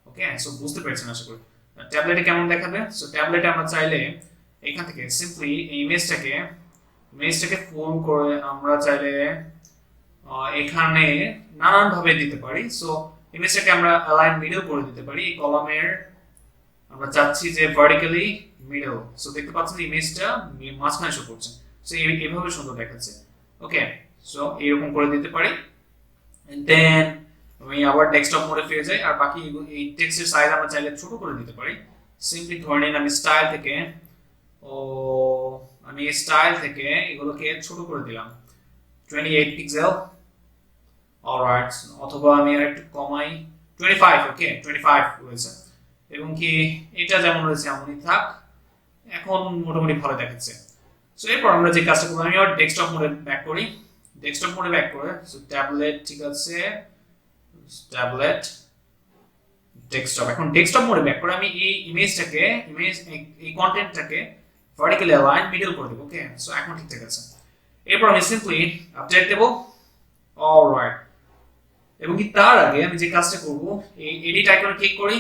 ওকে। সো বুঝতে পেরেছেন আশা করি ট্যাবলেটে কেমন দেখাবে। সো ট্যাবলেটে আমরা চাইলে এখান থেকে সিম্পলি এই ইমেজটাকে ফোন করে আমরা চাইলে এখানে নানান ভাবে দিতে পারি। সো ইমেজটাকে আমরা অ্যালাইন মিডল করে দিতে পারি। এই কলামের আমরা চাচ্ছি যে ভার্টিক্যালি মিডল। সো দেখতে পাচ্ছেন ইমেজটা মাঝখানে শো করছে। সো এইভাবে সুন্দর দেখাচ্ছে। ওকে, সো এরকম করে দিতে পারি। দেন আমি আবার ডেস্কটপ মোডে ফিরে যাই। আর বাকি এই টেক্সটের সাইজ আমরা চাইলে ছোট করে দিতে পারি। সিম্পলি ধরে নিন আমি স্টাইল থেকে এগুলোকে ছোট করে দিলাম 28 পিক্সেল। অলরাইট, অথবা আমি আর একটু কমাই 25। ওকে, 25 রয়েছে। এবং কি এটা যেমন রয়েছে এমনই থাক, এখন মোটামুটি ভালো দেখাচ্ছে। সো এরপর আমরা যে কাজটা করবো, আমি আবার ডেস্কটপ মোডে ব্যাক করি। ডেস্কটপ মোডে ব্যাক করে সো ট্যাবলেট, ঠিক আছে, ট্যাবলেট ডেস্কটপ। এখন ডেস্কটপ মোডে ব্যাক করে আমি এই এই কন্টেন্টটাকে ভার্টিক্যালি অ্যালাইন মিডল করে দেব। ওকে, সো এখন ঠিকঠাক আছে। এরপর আমি সিম্পলি আপডেট দেব। অলরাইট, এবং কি তার আগে আমি যে কাজটা করব, এই এডিট আইকনে ক্লিক করি।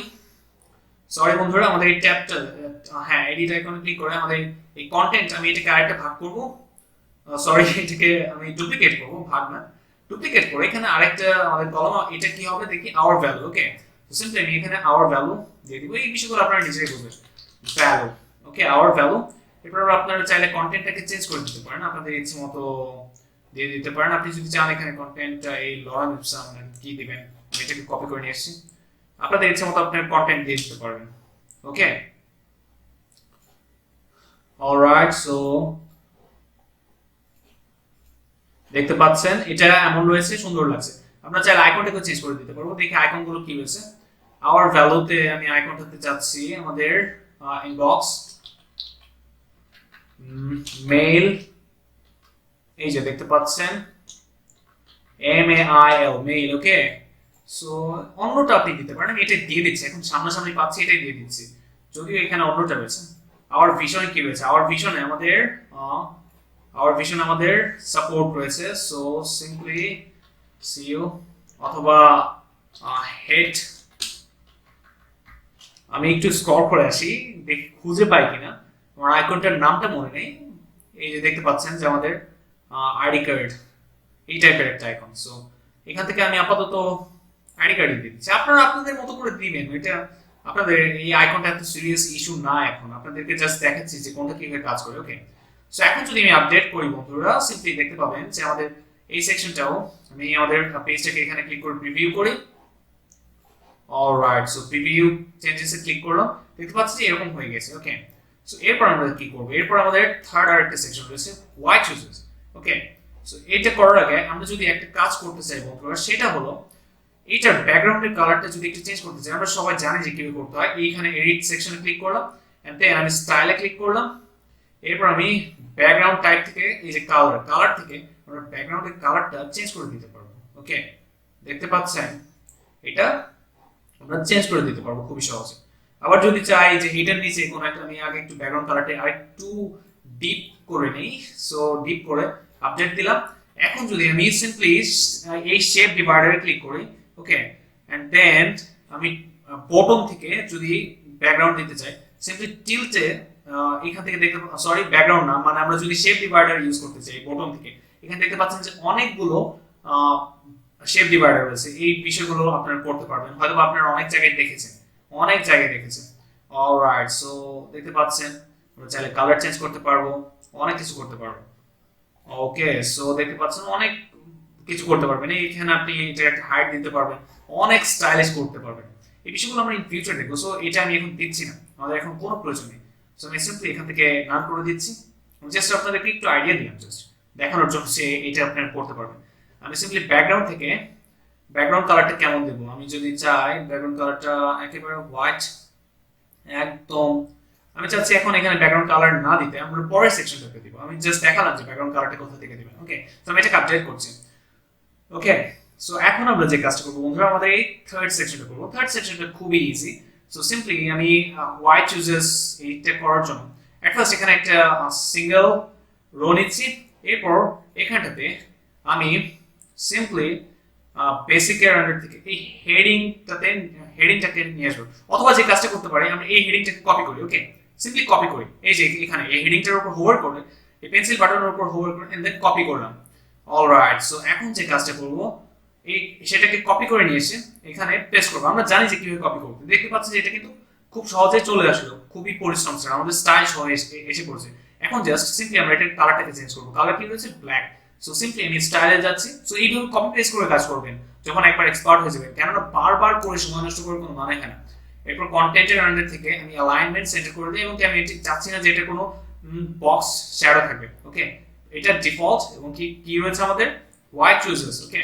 সরি বন্ধুরা, আমাদের এই ট্যাবটা, হ্যাঁ, এডিট আইকনে ক্লিক করে আমাদের এই কন্টেন্ট, আমি এটাকে আরেকটা ভাগ করব। সরি, এটাকে আমি ডুপ্লিকেট করব, ভাগ না, ডুপ্লিকেট করে এখানে আরেকটা আমাদের কলম, এটা কি হবে দেখি, আওয়ার ভ্যালু। ওকে, তো সিম্পলি আমি এখানে আওয়ার ভ্যালু দিয়ে দিব। এই বিষয়গুলো আপনারা নিজেই বুঝবেন। ভ্যালু, ওকে, আওয়ার ভ্যালু। এরপর আপনারা চাইলে কন্টেন্টটাকে চেঞ্জ করে দিতে পারেন, আপনাদের ইচ্ছে মতো দিয়ে দিতে পারেন। আপনি যদি চান এখানে কন্টেন্টটা এই লরা ইপসাম কি দিবেন, এটাকে কপি করে নিয়ে এসেছি, আপনাদের ইচ্ছে মতো আপনার কন্টেন্ট দিয়ে দিতে পারবেন। ওকে, অলরাইট, সো দেখতে পাচ্ছেন এটা এমন রয়েছে, সুন্দর লাগছে। আমরা চাইলে আইকনটাকে চেঞ্জ করে দিতে পারবো। দেখি আইকনগুলো কি রয়েছে। আওয়ার ভ্যালুতে আমি আইকনটাতে চাচ্ছি আমাদের ইনবক্স, মেইল, এই যে দেখতে পাচ্ছেন MAIL, মেইল। ওকে, সো অন্যটা আপনি দিতে পারেন। আমি এটা দিয়ে দিচ্ছি, এখন সামনাসামনি পাচ্ছি, এটাই দিয়ে দিচ্ছি, যদিও এখানে অন্যটা রয়েছে। আওয়ার ভিশনে কি রয়েছে, আওয়ার ভিশনে আমাদের সাপোর্ট রয়েছে। সো সিম্পলি সিইউ অথবা হেড, আমি একটু স্ক্রল করে আসি, দেখি খুঁজে পাই কিনা। আমার আইকনটার নামটা মনে নেই। এই যে দেখতে পাচ্ছেন যে আমাদের আইডি কার্ড, এই টাইপের একটা আইকন। সো এখান থেকে আমি আপাতত আইডি কার্ড দিয়ে দিচ্ছি। আপনারা আপনাদের মতো করে দিবেন। এটা আপনাদের এই আইকনটা এত সিরিয়াস ইস্যু না, এখন আপনাদেরকে জাস্ট দেখাচ্ছি যে কোনটা কিভাবে কাজ করে। ওকে, সো এখন যদি আমি আপডেট করি বন্ধুরা, সিম্পলি দেখতে পাবেন যে আমাদের এই সেকশনটাও, আমি আমাদের পেজটাকে এখানে ক্লিক করে প্রিভিউ করি। অলরাইট, সো প্রিভিউ চেঞ্জেসে ক্লিক করলাম, দেখতে পাচ্ছি যে এরকম হয়ে গেছে। ওকে, সো এরপর আমরা কি করব, এরপর আমাদের থার্ড আরেকটা সেকশন রয়েছে, হোয়াই চুজেস। ওকে, সো এটা করার আগে আমরা যদি একটা কাজ করতে চাই বন্ধুরা, সেটা হলো এইটার ব্যাকগ্রাউন্ডের কালারটা যদি একটু চেঞ্জ করতে চাই, আমরা সবাই জানি যে কিভাবে করতে হয়। এইখানে এডিট সেকশনে ক্লিক করলাম, এন্ড দেন আমি স্টাইলে ক্লিক করলাম। এরপর আমি ব্যাকগ্রাউন্ড টাইপ থেকে এই যে কালার থেকে আমরা ব্যাকগ্রাউন্ডের কালারটা চেঞ্জ করে দিতে পারবো। ওকে, দেখতে পাচ্ছেন এটা আমরা চেঞ্জ করে দিতে পারবো খুবই সহজে। আবার যদি চাই যে এটার নিচে কোনো একটা, আমি আগে একটু ব্যাকগ্রাউন্ড কালারটা আরেকটু ডিপ করে নেই। সো ডিপ করে আপডেট দিলাম। এখন যদি আমি সিম্পলি এই শেপ ডিভাইডারে ক্লিক করি, ওকে, এন্ড দেন আমি বটম থেকে যদি ব্যাকগ্রাউন্ড দিতে চাই, সিম্পলি টিল্টে এখান থেকে দেখতে, সরি ব্যাকগ্রাউন্ড না, মানে আমরা যদি শেপ ডিভাইডার ইউজ করতে চাই বটম থেকে, এখানে দেখতে পাচ্ছেন যে অনেকগুলো শেপ ডিভাইডার রয়েছে। এই বিষয়গুলো আপনারা করতে পারবেন, হয়তো আপনারা অনেক জায়গায় দেখেছেন। অলরাইট, সো দেখতে পাচ্ছেন আমরা চাইলে কালার চেঞ্জ করতে পারবো, অনেক কিছু করতে পারবো। ওকে, সো দেখতে পাচ্ছেন অনেক কিছু করতে পারবেন। এইখানে আপনি এটা একটা হাইট দিতে পারবেন, অনেক স্টাইলিশ করতে পারবেন। এই বিষয়গুলো আমরা ইন ফিউচার দেখবো। সো এটা আমি এখন দিচ্ছি না, আমাদের এখন কোনো প্রয়োজন নেই। সো আমি সিম্পলি এখান থেকে রান করে দিচ্ছি। জাস্ট আপনাদেরকে একটু আইডিয়া দিলাম, জাস্ট দেখানোর জন্য যে এটা আপনারা করতে পারবেন। আমি সিম্পলি ব্যাকগ্রাউন্ড থেকে ব্যাকগ্রাউন্ড কালারটা কেমন দেবো, আমি যদি চাই ব্যাকগ্রাউন্ড কালারটা একেবারে হোয়াইট, একদম আমি চাচ্ছি এখন এখানে ব্যাকগ্রাউন্ড কালার না দিতে, আমরা পরের সেকশনটাতে দিব। আমি জাস্ট দেখালাম যে ব্যাকগ্রাউন্ড কালারটা কোথা থেকে দিবেন। ওকে, তো আমি এটাকে আপডেট করছি। ওকে, সো এখন আমরা যে কাজটা করবো বন্ধুরা, আমাদের এই থার্ড সেকশনটা করবো। থার্ড সেকশনটা খুবই ইজি। সো সিম্পলি আমি হোয়াই চুজেস এইটা করার জন্য এট ফার্স্ট এখানে একটা সিঙ্গেল রো নিচ্ছি। এরপর এখানটাতে আমি সিম্পলি বেসিকের আন্ডার থেকে এই হেডিংটাকে নিয়ে আসবো, অথবা যে কাজটা করতে পারি আমরা এই হেডিংটাকে কপি করি। ওকে, সিম্পলি কপি করি। এই যে এখানে এই হেডিংটার উপর হোভার করে এই পেন্সিল বাটনের উপর হোভার করে এন্ড দেন কপি করলাম। অলরাইট, সো এখন যে কাজটা করব এই সেটাকে কপি করে নিয়ে এসে এখানে পেস্ট করব। আমরা জানি যে কিভাবে কপি করতে, দেখতে পাচ্ছি যে এটা কিন্তু খুব সহজে চলে আসলো, খুবই পরিশ্রম ছাড়া আমাদের স্টাইল সহ এসে পড়ছে। এখন জাস্ট সিম্পলি আমরা এটার কালারটাকে চেঞ্জ করব। কালার কি হয়েছে? ব্ল্যাক। সো সিম্পলি আমি স্টাইলে যাচ্ছি। সো এইভাবে কপি পেস্ট করে কাজ করবেন যখন একবার এক্সপার্ট হয়ে যাবেন, কেননা বারবার করে সময় নষ্ট করার কোনো মানে হয় না। এরপর কন্টেন্টের আন্ডার থেকে আমি অ্যালাইনমেন্ট সেন্টার করে দিই এবং আমি এটি চাচ্ছি না যে এটা কোনো বক্স শ্যাডো থাকবে। ওকে, এটা ডিফল্ট এবং কি রয়েছে আমাদের হোয়াইট চুজেস। ওকে,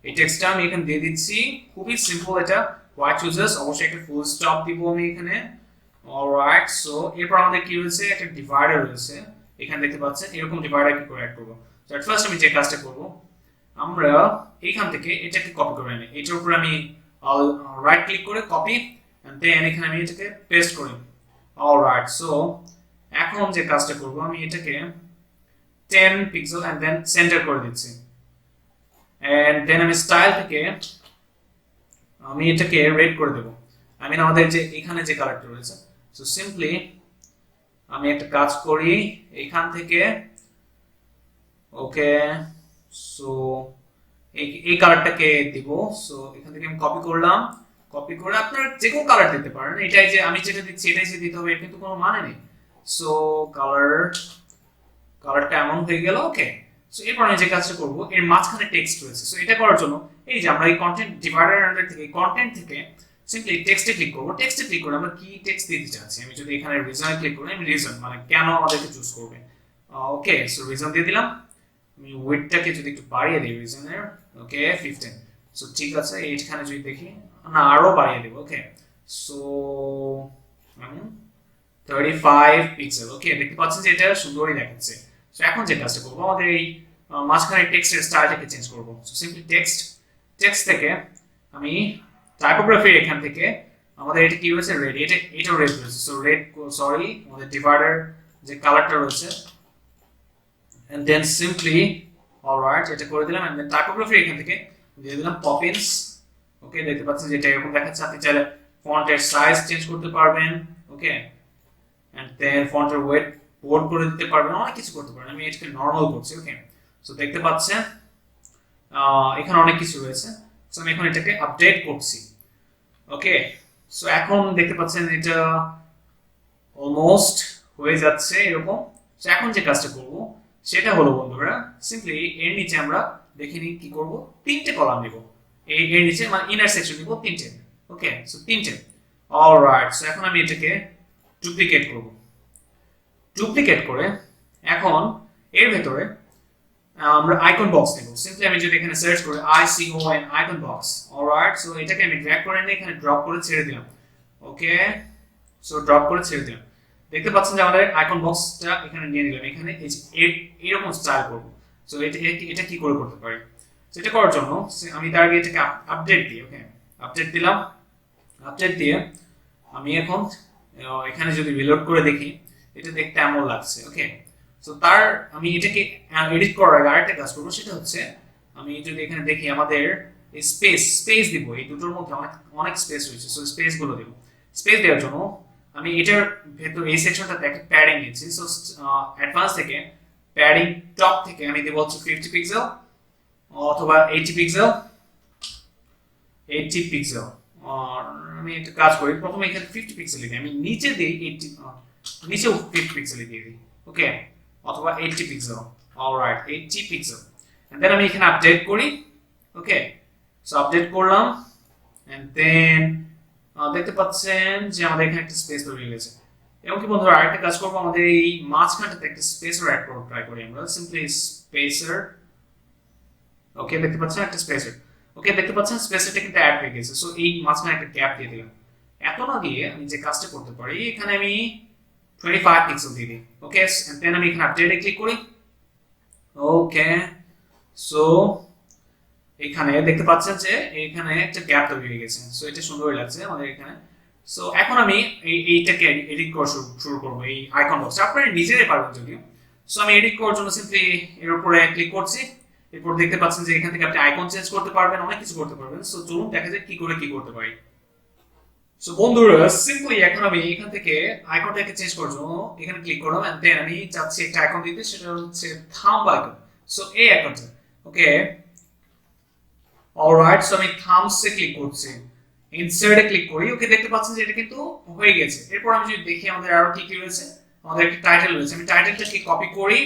এই টেক্সটটা আমি এখানে দিয়ে দিচ্ছি, খুবই সিম্পল এটা হোয়াইট চুজেস। অবশ্যই একটা ফুল স্টপ দিব আমি এখানে। অলরাইট, সো এরপর আমাদের কি রয়েছে? একটা ডিভাইডার রয়েছে এখানে দেখতে পাচ্ছেন। এরকম ডিভাইডার কি করে অ্যাড করব? তো এট ফার্স্ট আমি যে কাজটা করব, আমরা এইখান থেকে এটাকে কপি করে নিই। এটার উপর আমি রাইট ক্লিক করে কপি এন্ড দেন এখানে আমি এটাকে পেস্ট করি। অলরাইট, সো এখন যে কাজটা করব, আমি এটাকে 10 পিক্সেল এন্ড দেন সেন্টার করে দিচ্ছি। এন্ড দেন আমি স্টাইল থেকে আমি এটাকে রেড করে দেব। আমি আমাদের যে এখানে যে কালারটা রয়েছে, সো সিম্পলি আমি একটা কাজ করি এখান থেকে। ওকে, সো এই কালারটাকে দিব। সো এখান থেকে আমি কপি করলাম, কপি করে আপনারা যে কোনো কালার দিতে পারেন। এটাই যে আমি যেটা দিচ্ছি এটাই যে দিতে হবে এর কিন্তু কোনো মানে নেই। সো কালারটা এমন হয়ে গেল। ওকে, সো এরপর আমি যে কাজটা করব, এর মাঝখানে টেক্সট রয়েছে। সো এটা করার জন্য এই যে আমরা এই কন্টেন্ট ডিভাইডার আন্ডার থেকে কন্টেন্ট থেকে সিম্পলি টেক্সটে ক্লিক করব। টেক্সটে ক্লিক করে আমরা কি টেক্সট দিতে চাচ্ছি, আমি যদি এখানে রিজনে ক্লিক করি, আমি রিজন মানে কেন আমাদেরকে চুজ করবে। ওকে, সো রিজন দিয়ে দিলাম। আমি ওয়েটটাকে যদি একটু বাড়িয়ে দিই রিজনের, ওকে 15। সো ঠিক আছে, এইখানে যদি দেখি না আরো বাড়িয়ে দেব। ওকে, সো 35 পিক্সেল। ওকে, দেখতে পাচ্ছেন যে এটা সুন্দরই দেখাচ্ছে। সো এখন যে কাজটা করব, আমাদের এই মাঝখানে টেক্সটের স্টাইলটাকে চেঞ্জ করব। সো সিম্পলি টেক্সট থেকে আমি টাইপোগ্রাফি এখান থেকে আমাদের এটা কি রয়েছে? রেড। এটাও রেড রয়েছে। সো রেড, সরি, আমাদের ডিভাইডার যে কালারটা রয়েছে and then simply alright এটা করে দিলাম and then টাইপোগ্রাফি এখান থেকে দিয়ে দিলাম পপিন্স। ওকে, দেখতে পাচ্ছেন যে এটা এরকম দেখাচ্ছে। আপনি চাইলে ফন্টের সাইজ চেঞ্জ করতে পারবেন। ওকে, and then ফন্টের ওয়েট বোল্ড করে দিতে পারবেন, অনেক কিছু করতে পারবেন। আমি এটাকে নরমাল করছি। ওকে, সো দেখতে পাচ্ছেন এখানে অনেক কিছু রয়েছে। সো আমি এখন এটাকে আপডেট করছি। ওকে, সো এখন দেখতে পাচ্ছেন এটা অলমোস্ট হয়ে যাচ্ছে এরকম। সো এখন যে কাজটা করব সেটা হলো বন্ধুরা, সিম্পলি এর নিচে আমরা দেখে নিই কি করব। 3টে কলাম দিব এর নিচে, মানে ইনার সেকশন দিব 3টে। ওকে, সো 3টে। অলরাইট, সো এখন আমি এটাকে ডুপ্লিকেট করব। ডুপ্লিকেট করে এখন এর ভেতরে আমরা আইকন বক্স নেব। সিম্পলি আমি যদি এখানে সার্চ করি ICON icon box. Alright, so এটাকে আমি ড্র্যাগ করে নিয়ে এখানে ড্রপ করে ছেড়ে দিলাম। ওকে, সো ড্রপ করে ছেড়ে দিলাম। দেখতে পাচ্ছেন যে আমাদের আইকন বক্সটা এখানে নিয়ে নিলাম। এখানে এরকম স্টাইল করব। সো এটা কি করে করতে পারি? সো এটা করার জন্য আমি তার আগে এটাকে আপডেট দিই। ওকে, আপডেট দিলাম। আপডেট দিয়ে আমি এখন এখানে যদি রিলোড করে দেখি, এটা দেখতে এমন লাগছে। ওকে, সো আমি এটাকে এডিট করার আগে আরেকটা কাজ করবো, সেটা হচ্ছে আমি যদি এখানে দেখি আমাদের স্পেস দিব। এই দুটোর মধ্যে অনেক স্পেস রয়েছে। সো স্পেস গুলো দিব। স্পেস দেওয়ার জন্য আমি এটার ভেতর এই সেকশনটাতে একটা প্যাডিং নিচ্ছি। সো অ্যাডভান্স থেকে প্যাডিং টপ থেকে আমি দেব হচ্ছে 50 পিক্সেল অথবা 80 পিক্সেল। আর আমি একটা কাজ করি, প্রথমে এখানে 50 পিক্সেল দিই, আমি নিচে দিই 80, নিচেও 50 পিক্সেল দিয়ে দিই। ওকে, অথবা 80 pixel. Alright, 80 pixel. And then আমি এখানে আপডেট করি। ওকে, সো আপডেট করলাম এন্ড দেন দেখতে পাচ্ছেন যে আমাদের এখানে একটা স্পেস তৈরি হয়ে গেছে। এবং কি বন্ধুরা, আরেকটা কাজ করবো, আমাদের এই মাঝখানটাতে একটা স্পেসার অ্যাড করতে ট্রাই করি আমরা। Simply spacer. ওকে, দেখতে পাচ্ছেন একটা স্পেসার। ওকে, দেখতে পাচ্ছেন স্পেসারটা কিন্তু অ্যাড হয়ে গেছে। সো এই মাঝখানে একটা গ্যাপ দিয়ে দিলাম। এত না দিয়ে আমি যে কাজটা করতে পারি, এখানে আমি 25 পিক্সেল দিয়ে দিই। ওকে, এন্ড দেন আমি এখানে আপডেটে ক্লিক করি। ওকে, সো এখানে দেখতে পাচ্ছেন যে এখানে একটা গ্যাপ তৈরি হয়ে গেছে। সো এটা সুন্দরই লাগছে আমাদের এখানে। সো এখন আমি এইটাকে এডিট করা শুরু করবো, এই আইকন বক্স। আপনারা নিজেরাই পারবেন যদিও। সো আমি এডিট করার জন্য সিম্পলি এর উপরে ক্লিক করছি। এরপর দেখতে পাচ্ছেন যে এখান থেকে আপনি আইকন চেঞ্জ করতে পারবেন, অনেক কিছু করতে পারবেন। সো চলুন দেখা যাক কি করে কি করতে পারি। সো বন্ধুরা সিম্পলি এখন আমি এখান থেকে আইকনটাকে চেঞ্জ করার জন্য এখানে ক্লিক করলাম এন্ড দেন আমি চাচ্ছি একটা আইকন দিতে, সেটা হচ্ছে থাম্ব আইকন। সো এই আইকনটা ওকে, অলরাইট। সো আমি থাম্বসে ক্লিক করছি, ইনসার্টে ক্লিক করি। ওকে, দেখতে পাচ্ছেন যে এটা কিন্তু হয়ে গেছে। এরপর আমি যদি দেখি আমাদের আরো কি কি রয়েছে, আমাদের একটা টাইটেল রয়েছে। আমি টাইটেলটাকে কপি করি,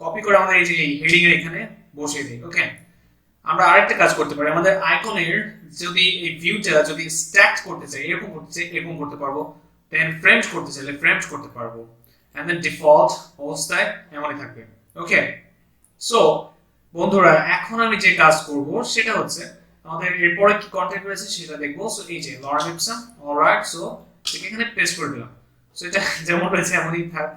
কপি করে আমাদের এই যে হেডিং এর এখানে বসিয়ে দিই। ওকে, আমরা আরেকটা কাজ করতে পারি, আমাদের আইকনের যদি এই ভিউটা যদি স্ট্যাক করতে চাই, এরকম করতে চাই এরকম করতে পারবো, দেন ফ্রেমড করতে চাইলে ফ্রেমড করতে পারবো, এন্ড দেন ডিফল্ট অবস্থায় এমনই থাকবে। ওকে, সো বন্ধুরা এখন আমি যে কাজ করব সেটা হচ্ছে আমাদের এরপরে কি কন্টেন্ট রয়েছে সেটা দেখবো। সো এই যে লরেন ইপসন, অলরাইট। সো এখানে পেস্ট করে দিলাম। সো এটা যেমন রয়েছে এমনই থাক।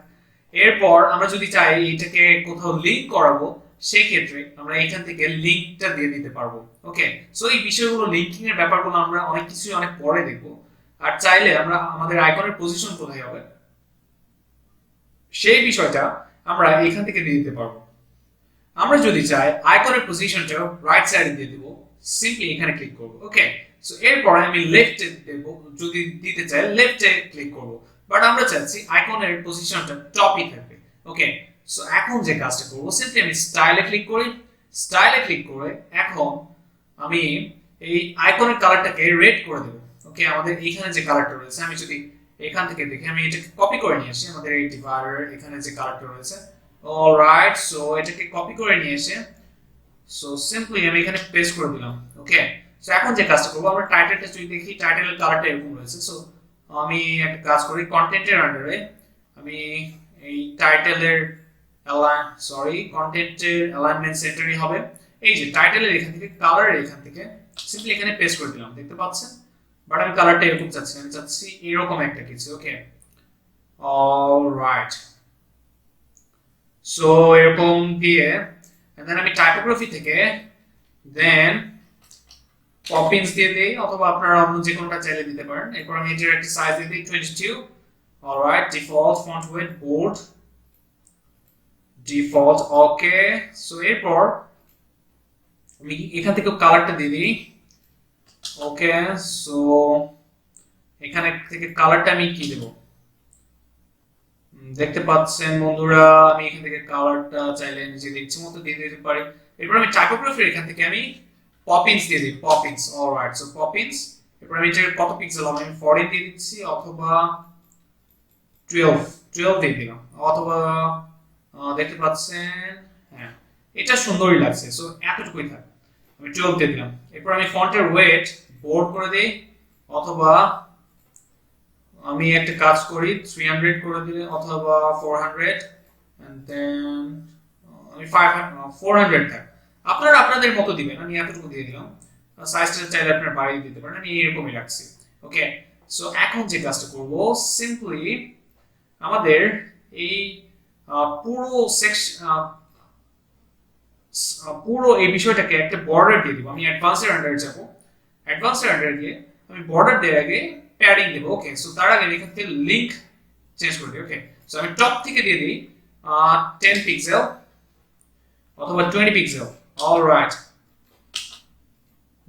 এরপর আমরা যদি চাই এটাকে কোথাও লিংক করাবো, সেই ক্ষেত্রে আমরা এখান থেকে লিংকটা দিয়ে দিতে পারবো। ওকে, সো এই বিষয়গুলো লিংকিং এর ব্যাপারগুলো আমরা অনেক কিছু অনেক পরে দেখবো। আর চাইলে আমরা আমাদের আইকনের পজিশন কোথায় হবে সেই বিষয়টা আমরা এখান থেকে দিয়ে দিতে পারবো। আমরা যদি চাই আইকনের পজিশনটা রাইট সাইডে দিয়ে দিব, সিম্পলি এখানে ক্লিক করব। ওকে, সো এরপর আমি লেফটে দেব, যদি দিতে চাই লেফটে ক্লিক করব, বাট আমরা চাচ্ছি আইকনের পজিশনটা টপই থাকবে। ওকে, সো এখন যে কাজটা করব সিম্পলি আমি স্টাইলে ক্লিক করি, স্টাইলে ক্লিক করে এখন আমি এই আইকনের কালারটাকে রেড করে দেব। ওকে, আমাদের এইখানে যে কালারটা রয়েছে আমি যদি এখান থেকে দেখি, আমি এটাকে কপি করে নিয়ে আসি, আমাদের এই ডিভাইডার এখানে যে কালারটা রয়েছে। অলরাইট, সো এটাকে কপি করে নিয়ে এসে সো সিম্পলি আমি এখানে পেস্ট করে দিলাম। ওকে, সো এখন যে কাজটা করব, আমরা টাইটেলটা যদি দেখি টাইটেলের কালারটা এরকম রয়েছে। সো আমি একটা কাজ করি, কন্টেন্টের আন্ডারে আমি এই টাইটেলের কন্টেন্টের অ্যালাইনমেন্ট সেন্টারই হবে। এই যে টাইটেলের এখান থেকে কালারের এখান থেকে সিম্পলি এখানে পেস্ট করে দিলাম, দেখতে পাচ্ছেন। বাট আমি কালারটা এরকম চাচ্ছি, আমি চাচ্ছি এরকম একটা কিছু। ওকে, অলরাইট। সো এরকম দিয়ে দেন আমি টাইপোগ্রাফি থেকে দেন পপিন্স দিয়ে দেই, অথবা আপনারা অন্য যে কোনোটা চাইলে দিতে পারেন। এরপর আমি এটার একটা সাইজ দিয়ে দিই 22। Alright, default font weight bold, default. Okay, so এরপর আমি এখান থেকে কালারটা দিয়ে দিই। ওকে, সো এখানে থেকে কালারটা আমি কি দেব দেখতে পাচ্ছেন বন্ধুরা, আমি এখান থেকে কালারটা চাইলে নিজের ইচ্ছে মতো দিয়ে দিতে পারি। এরপর আমি টাইপোগ্রাফির এখান থেকে আমি পপিন্স দিয়ে দিই, পপিন্স। Alright, so Poppins. এরপর আমি এটার কত পিক্সেল হবে, আমি 40 দিয়ে দিচ্ছি, অথবা 12 দিয়ে দিলাম, অথবা দেখতে পাচ্ছেন হ্যাঁ এটা সুন্দরই লাগছে। সো এতটুকুই থাক, আমি 12 দিয়ে দিলাম। এরপর আমি ফন্টের ওয়েট বোল্ড করে দেই, অথবা আমি একটা কাজ করি 300 করে দিলে, অথবা 400, এন্ড দেন আমি 400 থাক। আপনারা আপনাদের মতো দিবেন, আমি এতটুকু দিয়ে দিলাম। সাইজটা চাইলে আপনারা বাড়িয়ে দিতে পারেন, আমি এরকমই রাখছি। ওকে, সো এখন যে কাজটা করব সিম্পলি আমাদের এই পুরো সেকশন পুরো এই বিষয়টাকে একটা বর্ডার দিয়ে দিব। আমি অ্যাডভান্সের আন্ডারে যাব, অ্যাডভান্সের আন্ডারে গিয়ে আমি বর্ডার দেওয়ার আগে প্যাডিং দেব। ওকে, সো তার আগে এখান থেকে লিংক চেঞ্জ করে দিই। ওকে, সো আমি টপ থেকে দিয়ে দিই 10 পিক্সেল অথবা 20 পিক্সেল। অলরাইট,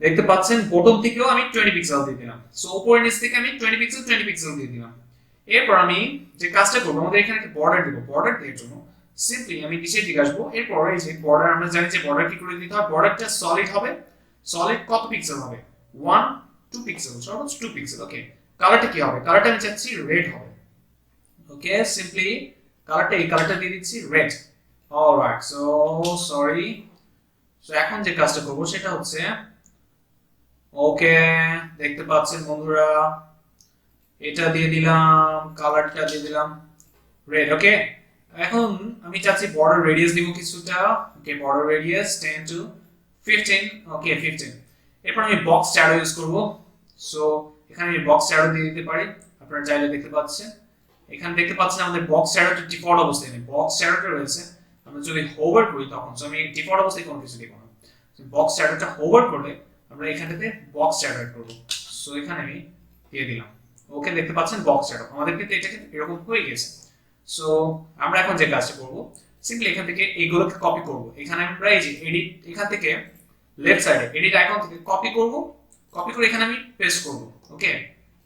দেখতে পাচ্ছেন বটম থেকেও আমি 20 পিক্সেল দিয়ে দিলাম। সো উপরের নিচ থেকে আমি 20 পিক্সেল দিয়ে দিলাম। এরপর আমি যে কাজটা করব, আমাদের এখানে একটা বর্ডার দেব। বর্ডার দেওয়ার জন্য সিম্পলি আমি নিচের দিকে আসবো। এরপর এই যে বর্ডার, আমরা জানি যে বর্ডার কি করে দিতে হয়, বর্ডারটা সলিড হবে। সলিড কত পিক্সেল হবে, 2 পিক্সেল, সর্বোচ্চ 2 পিক্সেল। ওকে, কালারটা কি হবে, কালারটা আমি চাচ্ছি রেড হবে। ওকে, সিম্পলি কালারটা এই কালারটা দিয়ে দিচ্ছি red. Alright, so sorry. So এখন যে কাজটা করব সেটা হচ্ছে ওকে, দেখতে পাচ্ছেন বন্ধুরা এটা দিয়ে দিলাম, কালারটা দিয়ে দিলাম রেড। ওকে, এখন আমি চাচ্ছি বর্ডার রেডিয়াস দিব কিছুটা। ওকে, বর্ডার রেডিয়াস 10 to 15। ওকে, 15। এরপর আমি বক্স শ্যাডো ইউজ করব। সো এখানে আমি বক্স শ্যাডো দিয়ে দিতে পারি, আপনারা চাইলে দেখতে পাচ্ছেন। এখানে দেখতে পাচ্ছেন আমাদের বক্স শ্যাডোটা ডিফল্ট অবস্থায় নেই, বক্স শ্যাডোটা রয়েছে। আমরা যদি হোভার করি তখন, সো আমি ডিফল্ট অবস্থায় কোনো কিছু দিব না। বক্স শ্যাডোটা হোভার করলে আমরা এখানটাতে বক্স শ্যাডো অ্যাড করব। সো এখানে আমি দিয়ে দিলাম। ওকে, দেখতে পাচ্ছেন বক্স শ্যাডো আমাদের কিন্তু এটা কিন্তু এরকম হয়ে গেছে। সো আমরা এখন যে কাজটা করব সিম্পলি এখান থেকে এইগুলোকে কপি করব। এখানে আমরা এই যে এডিট, এখান থেকে লেফট সাইডে এডিট আইকন থেকে কপি করব, কপি করে এখানে আমি পেস্ট করব। ওকে,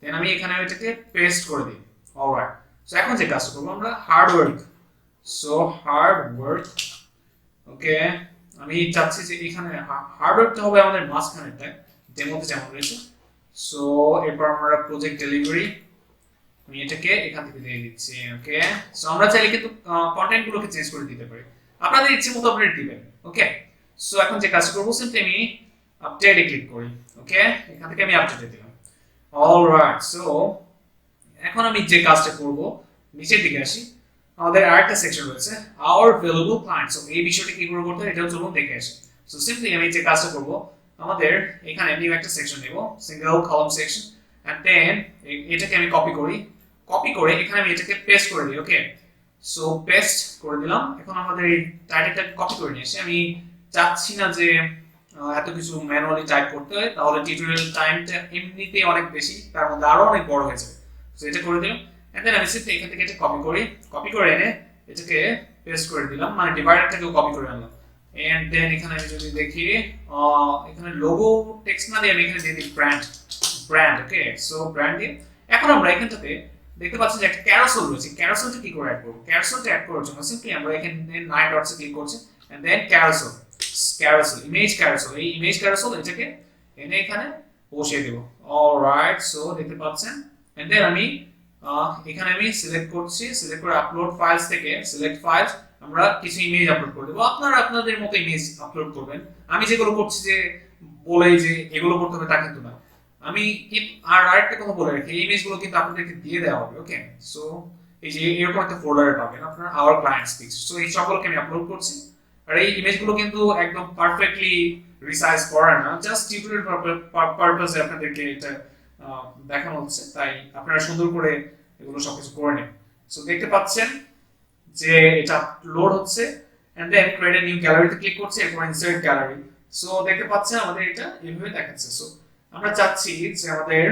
দেন আমি এখানে এটাকে পেস্ট করে দিই। অলরাইট, সো এখন যে কাজটা করবো আমরা hard work, so hard work, okay আমি চাচ্ছি যে এখানে হার্ড ওয়ার্কটা হবে আমাদের মাঝখানেরটা ডেমোতে যেমন রয়েছে। সো এরপর আমরা প্রজেক্ট ডেলিভারি, আমি এটাকে এখান থেকে দিয়ে দিচ্ছি। ওকে, সো আমরা চাইলে কিন্তু কন্টেন্ট গুলোকে চেঞ্জ করে দিতে পারি, আপনাদের ইচ্ছে মতো আপনারা দিবেন। ওকে, সো এখন যে কাজ করবো সিম্পলি আমি আপডেটে ক্লিক করি। ওকে, এখান থেকে আমি আপডেটে দিলাম। অলরাইট, সো এখন আমি যে কাজটা করব নিচের দিকে আসি, আমাদের আরেকটা সেকশন রয়েছে আওয়ার ভ্যালুয়েবল ক্লায়েন্ট। সো এই বিষয়টা কি করে করতে হয় এটাও চলুন দেখে আসি। সো সিম্পলি আমি যে কাজটা করব, আমাদের এখানে নিউ একটা সেকশন নেব, single column section, and then এটাকে আমি কপি করি, কপি করে এখানে আমি এটাকে পেস্ট করে দিই। ওকে, সো পেস্ট করে দিলাম। এখন আমাদের এই টাইটেলটা কপি করে নিয়ে এসে, আমি চাচ্ছি না যে এত কিছু ম্যানুয়ালি টাইপ করতে হয়, তাহলে টিউটোরিয়াল টাইমটা এমনিতেই অনেক বেশি, তার মধ্যে আরো অনেক বড় হয়ে যাবে। সো এটা করে দিলাম, এন্ড দেন আমি সিম্পলি এখান থেকে এটা কপি করি, কপি করে এনে এটাকে পেস্ট করে দিলাম, মানে ডিভাইডারটাকেও কপি করে আনলাম। এন্ড দেন এখানে আমি যদি দেখি এখানে লোগো টেক্সট না দিয়ে আমি এখানে দিয়ে দিই ব্র্যান্ড, ব্র্যান্ড। ওকে, সো ব্র্যান্ড দিয়ে এখন আমরা এখানটাতে দেখতে পাচ্ছি যে একটা ক্যারোসেল রয়েছে। ক্যারোসেলটা কি করে অ্যাড করব? ক্যারোসেলটা অ্যাড করার জন্য সিম্পলি আমরা এখানে 9 ডটসে ক্লিক করছি, and then carousel, carousel image carousel, এই ইমেজ ক্যারোসেল এটাকে এনে এখানে বসিয়ে দেব। অলরাইট, সো দেখতে পাচ্ছেন, এন্ড দেন আমি এখানে আমি সিলেক্ট করছি, সিলেক্ট করে আপলোড ফাইলস থেকে সিলেক্ট ফাইলস, আমরা কিছু ইমেজ আপলোড করে দেব। আপনারা আপনাদের মতো ইমেজ আপলোড করবেন, আমি যেগুলো করছি যে বলেই যে এগুলো করতে হবে তা কিন্তু না। আমি আর আরেকটা কথা বলে রাখি, এই ইমেজগুলো কিন্তু আপনাদেরকে দিয়ে দেওয়া হবে। ওকে, সো এই যে এরকম একটা ফোল্ডারে পাবেন আপনারা আওয়ার ক্লায়েন্টস পিক্স। সো এই সকলকে আমি আপলোড করছি, আর এই ইমেজগুলো কিন্তু একদম পারফেক্টলি রিসাইজ করা না, জাস্ট টিউটোরিয়াল পারপাসে আপনাদেরকে এটা দেখানো হচ্ছে, তাই আপনারা সুন্দর করে এগুলো সবকিছু করে নেন। সো দেখতে পাচ্ছেন যে এটা লোড হচ্ছে, and then create a new গ্যালারিতে ক্লিক করছি, এরপর ইনসার্ট গ্যালারি। সো দেখতে পাচ্ছেন আমাদের এটা এইভাবে দেখাচ্ছে। সো আমরা চাচ্ছি যে আমাদের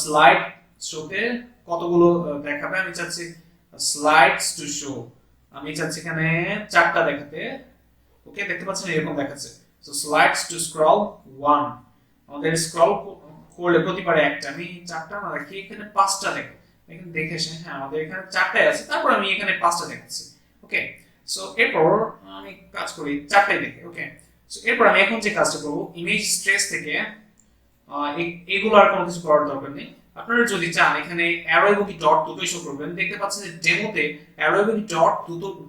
স্লাইড শোতে কতগুলো দেখাবে, আমি চাচ্ছি স্লাইডস টু শো, আমি চাচ্ছি এখানে 4টা দেখাতে। ওকে, দেখতে পাচ্ছেন এরকম দেখাচ্ছে। সো স্লাইডস টু স্ক্রল 1, আমাদের স্ক্রল করলে প্রতিবারে একটা, আমি 4টা না রাখি, এখানে 5টা দেখে এখানে দেখে এসে, হ্যাঁ আমাদের এখানে 4টাই আছে, তারপর আমি এখানে 5টা দেখাচ্ছি। ওকে, সো এরপর আমি কাজ করি 4টাই দেখে। ওকে, সো এরপর আমি এখন যে কাজটা করব, ইমেজ ট্রেস থেকে এগুলো আর কোনো কিছু করার দরকার নেই। আপনারা যদি চান এখানে অ্যারো এবং ডট দুটোই শো করবেন, দেখতে পাচ্ছেন যে ডেমোতে অ্যারো এবং ডট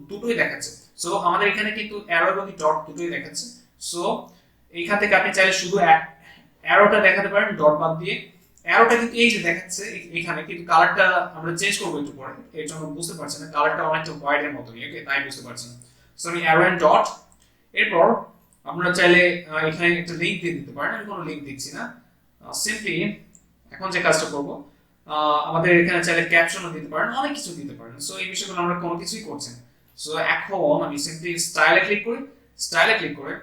দুটোই দেখাচ্ছে। সো আমাদের এখানে কিন্তু অ্যারো এবং ডট দুটোই দেখাচ্ছে। সো এইখান থেকে আপনি চাইলে শুধু অ্যারোটা দেখাতে পারেন ডট বাদ দিয়ে। অ্যারোটা কিন্তু এই যে দেখাচ্ছে এখানে, কিন্তু কালারটা আমরা চেঞ্জ করবো একটু পরে, এর জন্য বুঝতে পারছেন না, কালারটা অনেকটা হোয়াইট এর মতোই। ওকে, তাই বুঝতে পারছেন। সো আমি অ্যারো এন্ড ডট, এরপর আমরা চাইলে এখানে একটা লিংক দিয়ে দিতে পারেন, আমি কোনো লিংক দিচ্ছি না। সিম্পলি এখন যে কাজটা করব, আমাদের এখানে চাইলে ক্যাপশনও দিতে পারেন, অনেক কিছু দিতে পারেন। সো এই বিষয়গুলো আমরা কোনো কিছুই করছি না। সো এখন আমি সিম্পলি স্টাইলে ক্লিক করি, স্টাইলে ক্লিক করে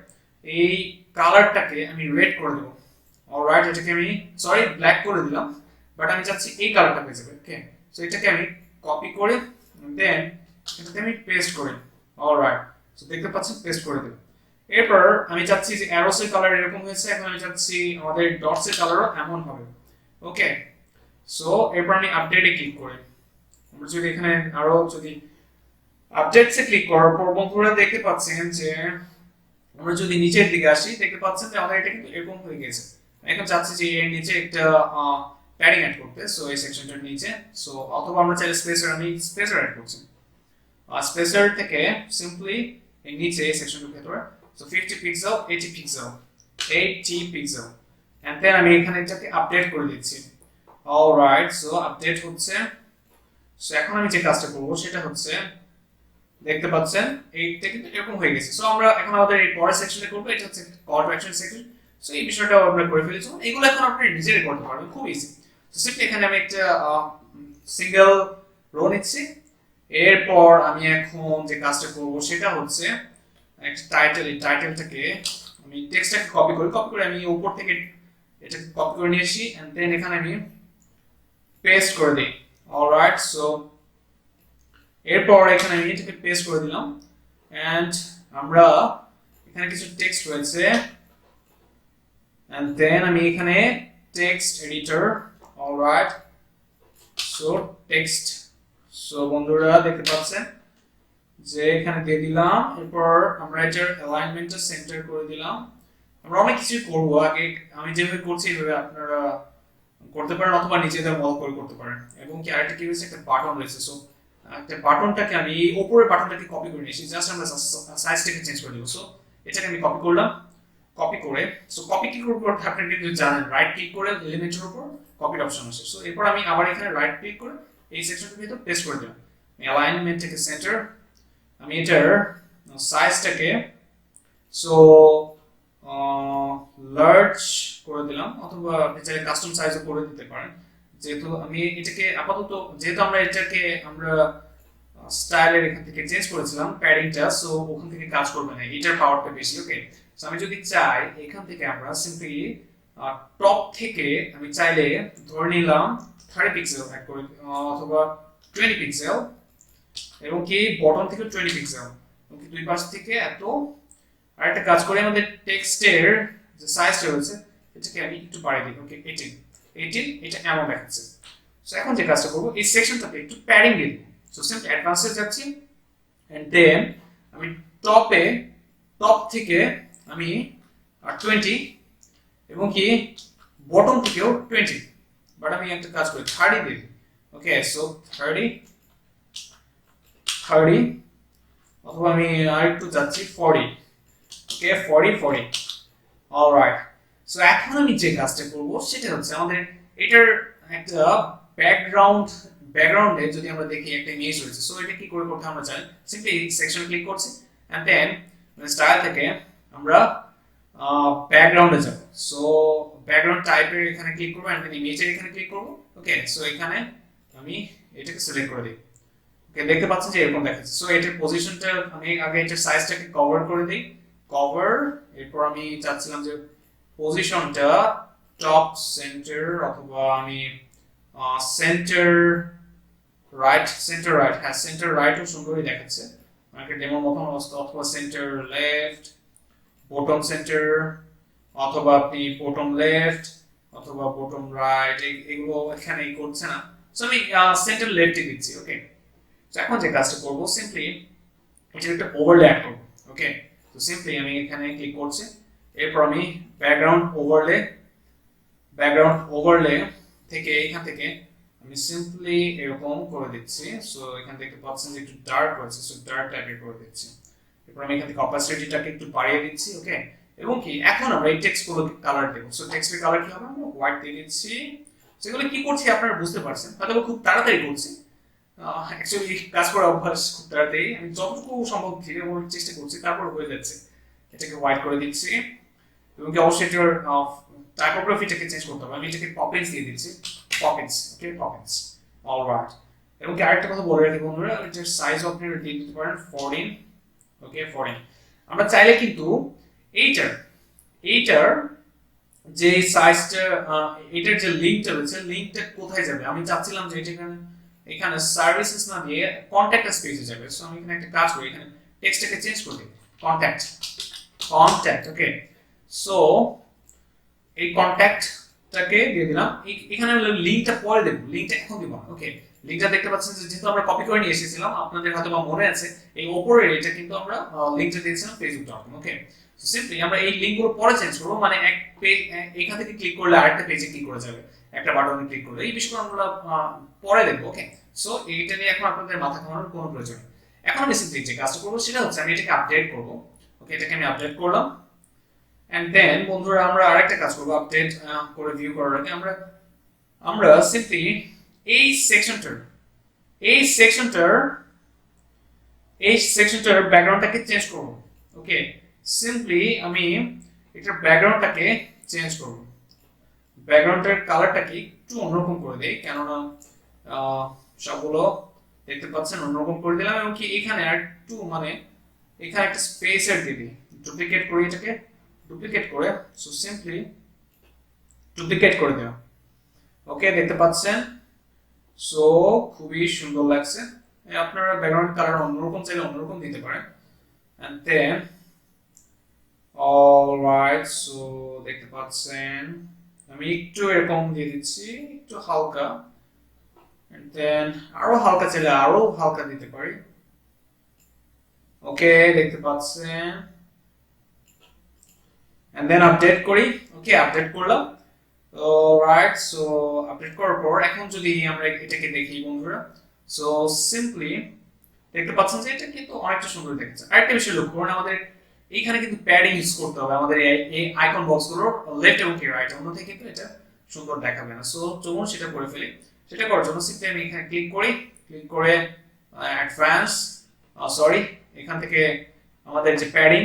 এই কালারটাকে আমি রেড করে দেবো। অলরাইট, এটাকে আমি সরি ব্ল্যাক করে দিলাম, বাট আমি চাচ্ছি এই কালারটা হয়ে যাবে। ওকে, সো এটাকে আমি কপি করে দেন এটাকে আমি পেস্ট করি। অলরাইট, সো দেখতে পাচ্ছেন পেস্ট করে দেব। এরপর আমি চাচ্ছি যে অ্যারোসের কালার এরকম হয়েছে, এখন আমি চাচ্ছি আমাদের ডটসের কালারও এমন হবে। ওকে, সো এরপর আমি আপডেটে ক্লিক করি। আমরা যদি এখানে আরো যদি আপডেটসে ক্লিক করার পর বন্ধুরা দেখতে পাচ্ছেন যে আমরা যদি নিচের দিকে আসি, দেখতে পাচ্ছেন যে আমাদের এটা কিন্তু এরকম হয়ে গেছে। এখন চাচ্ছি যে এর নিচে একটা প্যাডিং অ্যাড করতে, সো এই সেকশনটার নিচে। সো অথবা আমরা চাইলে স্পেসার, আমি স্পেসার অ্যাড করছি। স্পেসার থেকে সিম্পলি এই নিচে এই সেকশনটার ভেতরে, so 50 pixel 80 pixel 80 pixel, and then আমি এখানে এটাকে আপডেট করে দিচ্ছি। অলরাইট, সো আপডেট হচ্ছে। সো এখন আমি যে কাজটা করব সেটা হচ্ছে, দেখতে পাচ্ছেন এইটা কিন্তু এরকম হয়ে গেছে। সো আমরা এখন আমাদের এই পরের সেকশনে করব, এটা হচ্ছে call to action section. So এই বিষয়টাও আমরা করে ফেলেছি, এগুলো এখন আপনি নিজেই করতে পারবেন, খুব ইজি। সো সিম্পলি এখানে আমি একটা সিঙ্গেল রো নিচ্ছি, এরপর আমি এখন যে কাজটা করব সেটা হচ্ছে একটা টাইটেল, এই টাইটেলটাকে আমি টেক্সটটাকে কপি করি, কপি করে আমি উপর থেকে এটাকে কপি করে নিয়ে আসি, এন্ড দেন এখানে আমি পেস্ট করে দিই। অলরাইট, সো এরপর এখানে আমি এটাকে পেস্ট করে দিলাম, এন্ড আমরা এখানে কিছু টেক্সট রয়েছে, এন্ড দেন আমি এখানে text editor, alright alright so text so বন্ধুরা দেখতে পাচ্ছেন যে এখানে দিয়ে দিলাম এরপর আমরা এটার অ্যালাইনমেন্টটা সেন্টার করে দিলাম আমরা অনেক কিছু করব আগে আমি যেভাবে করছি এইভাবে আপনারা করতে পারেন অথবা নিজেদের মতো করে করতে পারেন এবং কি আরেকটা কি হয়েছে একটা বাটন রয়েছে সো একটা বাটনটাকে আমি এই উপরের বাটনটাকে কপি করে নিয়েছি জাস্ট আমরা সাইজটাকে চেঞ্জ করে দেবো সো এটাকে আমি কপি করলাম কপি করে সো কপি কি করব আপনি কিন্তু জানেন রাইট ক্লিক করে এলিমেন্টের উপর কপির অপশন আছে সো এরপর আমি আবার এখানে রাইট ক্লিক করে এই সেকশনটাকে ভিতর পেস্ট করে দিলাম আমি অ্যালাইনমেন্টটাকে সেন্টার আমি এটার সাইজটাকে সো লার্জ করে দিলাম অথবা আপনি চাইলে কাস্টম সাইজও করে দিতে পারেন যেহেতু আমি এটাকে আপাতত যেহেতু আমরা এটাকে আমরা স্টাইলের এখান থেকে চেঞ্জ করেছিলাম প্যাডিংটা সো ওখান থেকে কাজ করবে না এটার পাওয়ারটা বেশি ওকে সো আমি যদি চাই এখান থেকে আমরা সিম্পলি টপ থেকে আমি চাইলে ধরে নিলাম 30 পিক্সেল অ্যাড করে অথবা 20 পিক্সেল এবং কি বটম থেকে 20 পিক্সেল এবং কি দুই পাশ থেকে এত আরেকটা কাজ করে আমাদের টেক্সটের যে সাইজটা রয়েছে এটাকে আমি একটু বাড়িয়ে দিই ওকে 18 এটা এমন দেখাচ্ছে সো এখন যে কাজটা করব এই সেকশনটাতে একটু প্যাডিং দিয়ে দেব সো সিম্পলি অ্যাডভান্সে যাচ্ছি এন্ড দেন আমি টপ থেকে আমি 20 এবং কি বটম থেকেও 20 বাট আমি একটা কাজ করি 30 দিই ওকে সো 30 অথবা আমি আরেকটু যাচ্ছি 40 ওকে 40 অলরাইট সো এখন আমি যে কাজটা করব সেটা হচ্ছে আমাদের এটার একটা ব্যাকগ্রাউন্ডে যদি আমরা দেখি একটা ইমেজ রয়েছে সো এটা কি করে করতে আমরা চাই সিম্পলি সেকশন ক্লিক করছি এন্ড দেন স্টাইল থেকে আমরা ব্যাকগ্রাউন্ডে যাব সো ব্যাকগ্রাউন্ড টাইপের এখানে ক্লিক করব এন্ড দেন ইমেজের এখানে ক্লিক করব ওকে সো এখানে আমি এটাকে সিলেক্ট করে দিই ওকে দেখতে পাচ্ছেন যে এরকম দেখাচ্ছে সো এটার পজিশনটা আমি আগে এটার সাইজটাকে কভার করে দিই কভার এরপর আমি চাচ্ছিলাম যে পজিশনটা টপ সেন্টার অথবা আমি সেন্টার রাইট হ্যাঁ সেন্টার রাইটও সুন্দরই দেখাচ্ছে আমাকে ডেমোর মতন অবস্থা অথবা সেন্টার লেফট বটম সেন্টার অথবা আপনি বটম লেফট অথবা বটম রাইট এগুলো এখানে করছে না সো আমি সেন্টার লেফটে দিচ্ছি ওকে তো এখন যে কাজটা করব সিম্পলি এটার একটা ওভারলে অ্যাড করব ওকে তো সিম্পলি আমি এখানে ক্লিক করছি এরপর আমি ব্যাকগ্রাউন্ড ওভারলে থেকে এখান থেকে আমি সিম্পলি এরকম করে দিচ্ছি সো এখান থেকে পাচ্ছেন যে একটু ডার্ক হয়েছে সো ডার্ক টাইপের করে দিচ্ছি এরপর আমি এখান থেকে অপাসিটিটাকে একটু বাড়িয়ে দিচ্ছি ওকে এবং কি এখন আমরা এই টেক্সট গুলো কালার দেব সো টেক্সটের কালার কি হবে আমরা হোয়াইট দিয়ে দিচ্ছি সেগুলো কি করছি আপনারা বুঝতে পারছেন হয়তো খুব তাড়াতাড়ি করছি অ্যাকচুয়ালি কাজ করার অভ্যাস খুব তাড়াতাড়ি আমি যতটুকু সম্ভব ধীরে বলার চেষ্টা করছি তারপর হয়ে যাচ্ছে এটাকে হোয়াইট করে দিচ্ছি এবং কি অবশ্যই এটার টাইপোগ্রাফিটাকে চেঞ্জ করতে হবে আমি এটাকে পপিন্স দিয়ে দিচ্ছি পপিন্স ওকে পপিন্স অলরাইট এবং কি আরেকটা কথা বলে রাখি বন্ধুরা এটার সাইজ আপনারা দিয়ে দিতে পারেন 14 ওকে 14 আমরা চাইলে কিন্তু এইটার যে সাইজটা এটার যে লিংকটা রয়েছে লিংকটা কোথায় যাবে আমি চাচ্ছিলাম যে এটা এখানে সার্ভিসেস না দিয়ে কন্টাক্ট স্পেসে যাবে সো আমি এখানে একটা কাজ করি এখানে টেক্সটটাকে চেঞ্জ করে দিই কন্টাক্ট ওকে সো এই কন্টাক্টটাকে দিয়ে দিলাম এখানে লিংকটা পরে দেব লিংকটা এখন দিব না ওকে লিংকটা দেখতে পাচ্ছেন যে যেহেতু আমরা কপি করে নিয়ে এসেছিলাম আপনাদের হয়তো বা মনে আছে এই উপরে এটা কিন্তু আমরা লিংকটা দিয়েছিলাম facebook.com ওকে সো সিম্পলি আমরা এই লিংকগুলো পরে চেঞ্জ করব মানে এক পেজ এখান থেকে ক্লিক করলে আরেকটা পেজে ক্লিক করে যাবে একটা বাটনে ক্লিক করলে এই বিষয়গুলো আমরা পরে দেখব ওকে সো এইটা নিয়ে এখন আপনাদের মাথা ঘামানোর কোনো প্রয়োজন নেই এখন আমি সিম্পলি যে কাজটা করব সেটা হচ্ছে আমি এটাকে আপডেট করব ওকে এটাকে আমি আপডেট করলাম এন্ড দেন বন্ধুরা আমরা আরেকটা কাজ করব আপডেট করে ভিউ করার আগে আমরা সিম্পলি এই সেকশনটার ব্যাকগ্রাউন্ডটাকে চেঞ্জ করব ওকে সিম্পলি আমি এটার ব্যাকগ্রাউন্ডটাকে চেঞ্জ করব ব্যাকগ্রাউন্ডের কালারটাকে একটু অন্যরকম করে দেই কেননা সবগুলো দেখতে পাচ্ছেন অন্যরকম করে দিলাম এবং কি এখানে একটু মানে এখানে একটা স্পেসার দিয়ে দিই ডুপ্লিকেট করি এটাকে ডুপ্লিকেট করে সো সিম্পলি ডুপ্লিকেট করে দেওয়া ওকে দেখতে পাচ্ছেন সো খুবই সুন্দর লাগছে আপনারা ব্যাকগ্রাউন্ড কালার অন্যরকম চাইলে অন্যরকম দিতে পারেন এন্ড দেন অলরাইট সো দেখতে পাচ্ছেন আমি একটু এরকম দিয়ে দিচ্ছি, একটু হালকা, and then আরো হালকা চাইলে আরো হালকা দিতে পারি। ওকে, দেখতে পাচ্ছেন, and then আপডেট করি। ওকে, আপডেট করলাম। রাইট, সো আপডেট করার পর এখন যদি আমরা এটাকে দেখি বন্ধুরা, সো সিম্পলি দেখতে পাচ্ছেন যে এটা কিন্তু অনেকটা সুন্দর দেখছে। আরেকটা বিষয় লক্ষ্য করুন, আমাদের এইখানে কিন্তু প্যাডিং ইউজ করতে হবে আমাদের এই আইকন বক্সগুলোর লেফট এবং রাইট, অন্যথায় কিন্তু এটা সুন্দর দেখাবে না। সো চলুন সেটা করে ফেলি। সেটা করার জন্য সিম্পলি আমি এখানে ক্লিক করে অ্যাডভান্স, সরি, এখান থেকে আমাদের যে প্যাডিং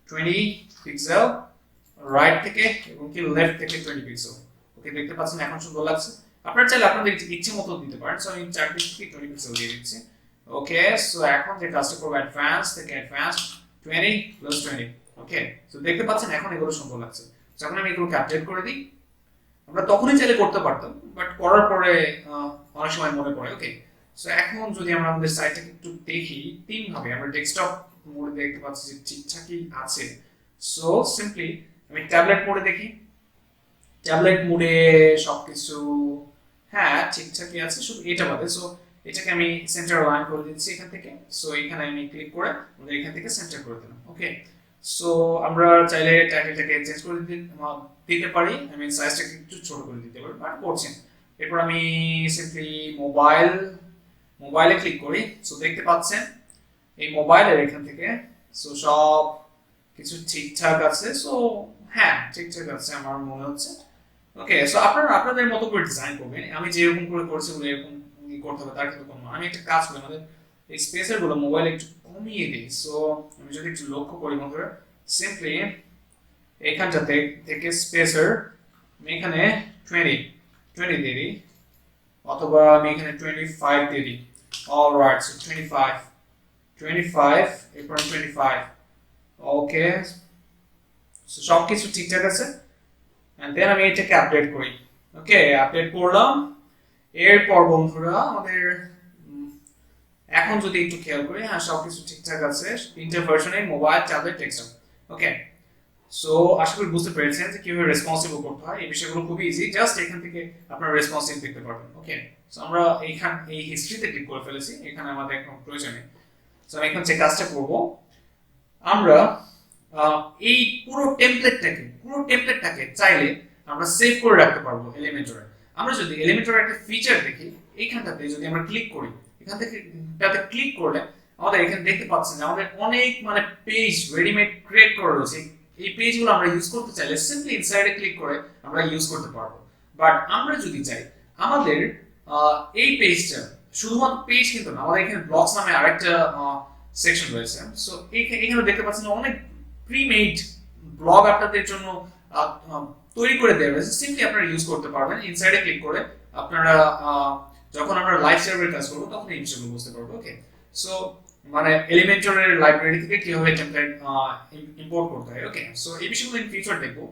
20 পিক্সেল রাইট থেকে এবং কি লেফট থেকে 20 পিক্সেল। ওকে, দেখতে পাচ্ছেন এখন সুন্দর লাগছে। আপনারা চাইলে আপনাদের ইচ্ছে মতো দিতে পারেন। সো আমি চারদিক থেকে 20 পিক্সেল দিয়ে দিচ্ছি। ওকে, সো এখন যে কাজটা করব অ্যাডভান্স থেকে অ্যাডভান্স 20 প্লাস 20। ওকে, সো দেখতে পাচ্ছেন এখন এগুলো সুন্দর লাগছে। যখন আমি এগুলোকে আপডেট করে দিই, আমরা তখনই চাইলে করতে পারতাম, বাট করার পরে অনেক সময় মনে পড়ে। ওকে, সো এখন যদি আমরা আমাদের সাইটটাকে একটু দেখি, তিন ভাবে আমরা ডেস্কটপ মোডে দেখতে পাচ্ছি যে ঠিকঠাকই আছে। সো সিম্পলি আমি ট্যাবলেট মোডে দেখি, ট্যাবলেট মোডে সবকিছু হ্যাঁ ঠিকঠাকই আছে, শুধু এটা বাদে। সো এটাকে আমি সেন্টার লাইন করে দিচ্ছি এখান থেকে। সো এখানে আমি ক্লিক করে আমাদের এখান থেকে সেন্টার করে দিলাম। ওকে, সো আমরা চাইলে টাইটেলটাকে চেঞ্জ করে দিতে পারি, আমি সাইজটাকে একটু ছোট করে দিতে পারি, বাট করছি। এরপর আমি সিম্পলি মোবাইলে ক্লিক করি। সো দেখতে পাচ্ছেন এই মোবাইলের এখান থেকে সো সব কিছু ঠিকঠাক আছে। সো হ্যাঁ ঠিকঠাক আছে আমার মনে হচ্ছে। ওকে, সো আপনারা আপনাদের মতো করে ডিজাইন করবেন, আমি যেরকম করে করছি বলে এরকম করতে হবে তার কিন্তু কোনো। আমি একটা কাজ করি, আমাদের এই স্পেসের গুলো মোবাইলে একটু কমিয়ে দিই। সো আমি যদি একটু লক্ষ্য করি বন্ধুরা, সিম্পলি এখানটা থেকে স্পেসের আমি এখানে 20 দিয়ে দিই, অথবা আমি এখানে 25 দিয়ে দিই। অলরাইট, সো 25 এরপর 25। ওকে, সো সব কিছু ঠিকঠাক আছে। এন্ড দেন আমি এটাকে আপডেট করি। ওকে, আপডেট করলাম। এরপর বন্ধুরা আমাদের এখন যদি একটু খেয়াল করি, হ্যাঁ সবকিছু ঠিকঠাক আছে তিনটা ভার্সনে, মোবাইল, ট্যাবলেট, ডেস্কটপ। ওকে, সো আশা করি বুঝতে পেরেছেন যে কিভাবে রেসপন্সিভ করতে হয়। এই বিষয়গুলো খুবই ইজি, জাস্ট এখান থেকে আপনারা রেসপন্সিভ দেখতে পারবেন। ওকে, সো আমরা এই হিস্ট্রিতে ক্লিক করে ফেলেছি, এখানে আমাদের এখন প্রয়োজন নেই। সো আমি এখন যে কাজটা করব, আমরা এই পুরো টেমপ্লেটটাকে চাইলে আমরা সেভ করে রাখতে পারবো এলিমেন্টরে। আমরা যদি এলিমেন্টরের একটা ফিচার দেখি, এইখানটাতে যদি আমরা ক্লিক করি, এখান থেকে এটাতে ক্লিক করলে আমাদের এখানে দেখতে পাচ্ছেন যে আমাদের অনেক মানে পেজ রেডিমেড ক্রিয়েট করা রয়েছে। এই পেজগুলো আমরা ইউজ করতে চাইলে সিম্পলি ইনসাইডে ক্লিক করে আমরা ইউজ করতে পারবো। বাট আমরা যদি চাই আমাদের এই পেজটা শুধুমাত্র পেজ কিন্তু না, আমাদের এখানে ব্লগস নামে আরেকটা সেকশন রয়েছে। সো এখানে দেখতে পাচ্ছেন অনেক প্রিমেড ব্লগ আপনাদের জন্য তৈরি করে দেওয়া রয়েছে, সিম্পলি আপনারা ইউজ করতে পারবেন। ইনসাইডে ক্লিক করে আপনারা যখন আমরা লাইভ সার্ভের কাজ করবো তখন এই বিষয়গুলো বুঝতে পারবো। ওকে, সো মানে এলিমেন্টরের লাইব্রেরি থেকে কিভাবে টেমপ্লেট ইম্পোর্ট করতে হয়। ওকে, সো এই বিষয়গুলো ইন ফিউচার দেখবো।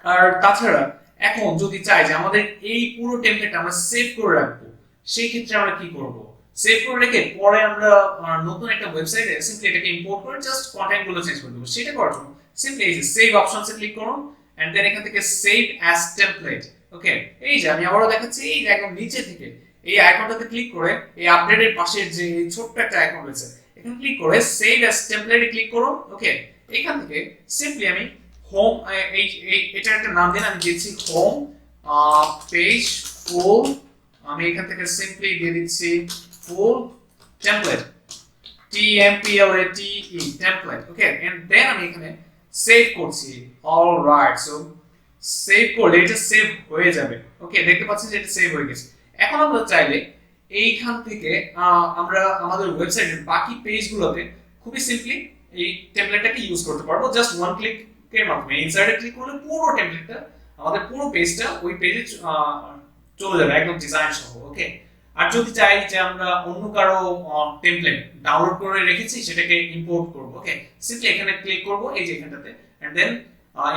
আর তাছাড়া এখন যদি চাই যে আমাদের এই পুরো টেমপ্লেটটা আমরা সেভ করে রাখবো, সেই ক্ষেত্রে আমরা কি করব? সেভ করে রেখে পরে আমরা নতুন একটা ওয়েবসাইটে সিম্পলি এটাকে ইম্পোর্ট করে জাস্ট কন্টেন্ট গুলো চেঞ্জ করে দেবো। সেটা করার জন্য সিম্পলি এই যে সেভ অপশনসে ক্লিক করুন, এন্ড দেন এখান থেকে সেভ অ্যাজ টেমপ্লেট। ওকে, এই যে আমি আবারও দেখাচ্ছি, এই যে একদম নিচে থেকে এই আইকনটাতে ক্লিক করে এই আপডেটের পাশে যে ছোট্ট একটা আইকন রয়েছে এখানে ক্লিক করে সেভ অ্যাজ টেমপ্লেটে ক্লিক করুন। ওকে, এখান থেকে সিম্পলি আমি হোম এটার একটা নাম দিন, আমি দিচ্ছি হোম পেজ ফুল। আমি এখান থেকে সিম্পলি দিয়ে দিচ্ছি full template, TMPLATE template. Okay, and then আমি এখানে সেভ করছি। অলরাইট, সো সেভ করলে এটা সেভ হয়ে যাবে। ওকে, দেখতে পাচ্ছেন যে এটা সেভ হয়ে গেছে। এখন আমরা চাইলে এইখান থেকে আমরা আমাদের ওয়েবসাইটের বাকি পেজগুলোতে খুবই সিম্পলি এই টেমপ্লেটটাকে ইউজ করতে পারবো। জাস্ট ওয়ান ক্লিকের মাধ্যমে ইনসাইডে ক্লিক করলে পুরো টেমপ্লেটটা, আমাদের পুরো পেজটা ওই পেজে চলে যাবে একদম ডিজাইন সহ। ওকে, আর যদি চাই যে আমরা অন্য কারো টেমপ্লেট ডাউনলোড করে রেখেছি সেটাকে ইম্পোর্ট করব। ওকে, সিম্পলি এখানে ক্লিক করব এই যে এখানটাতে, এন্ড দেন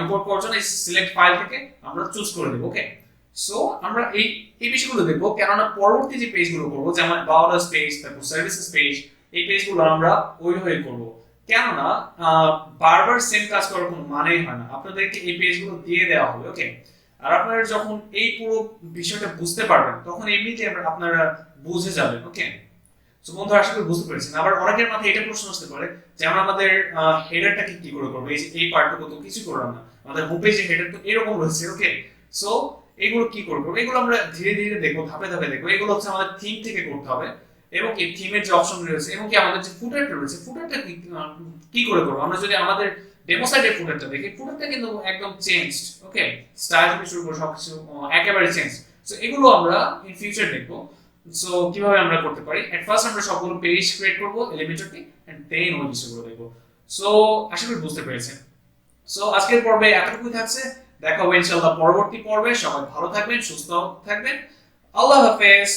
ইম্পোর্ট করার জন্য এই সিলেক্ট ফাইল থেকে আমরা চুজ করে দেব। ওকে, সো আমরা এই বিষয়গুলো দেখবো, কেননা পরবর্তী যে পেজগুলো করবো যেমন বায়োডাস পেজ, তারপর সার্ভিসেস পেজ, এই পেজগুলো আমরা ওইভাবে করব। কেননা বারবার সেম কাজ করার কোনো মানেই হয় না। আপনাদেরকে এই পেজগুলো দিয়ে দেওয়া হবে, ওকে। আর আপনারা যখন এই পুরো বিষয়টা বুঝতে পারবেন তখন এমনিতে আপনারা বুঝে যাবেন, ওকে। তো বন্ধু আশা করি বুঝতে পেরেছেন। আবার অনেকের মাথায় এটা প্রশ্ন আসতে পারে যে আমরা আমাদের হেডারটাকে কি করে করবো, এই যে এই পার্টটুকু তো কিছু করলাম না, আমাদের হোম পেজে হেডার তো এরকম রয়েছে, ওকে। সো এগুলো কি করে করবো, এগুলো আমরা ধীরে ধীরে দেখবো, ধাপে ধাপে দেখবো। এগুলো হচ্ছে আমাদের থিম থেকে করতে হবে, এবং এই থিমের যে অপশন রয়েছে এবং কি আমাদের যে ফুটারটা রয়েছে, ফুটারটা কি করে করবো। আমরা যদি আমাদের ডেমো সাইটের ফুটারটা দেখি, ফুটারটা কিন্তু একদম চেঞ্জড, ওকে। স্টাইল থেকে শুরু করে সবকিছু একেবারে চেঞ্জ। সো এগুলো আমরা ইন ফিউচার দেখবো। সো কিভাবে আমরা করতে পারি, এট ফার্স্ট আমরা সবগুলো পেজ ক্রিয়েট করব এলিমেন্টরটি, এন্ড দেন ওই বিষয়গুলো দেখবো। সো আশা করি বুঝতে পেরেছেন। সো আজকের পর্বে এতটুকুই থাকছে। দেখা হবে ইনশাআল্লাহ পরবর্তী পর্বে। সবাই ভালো থাকবেন, সুস্থ থাকবেন। আল্লাহ হাফেজ।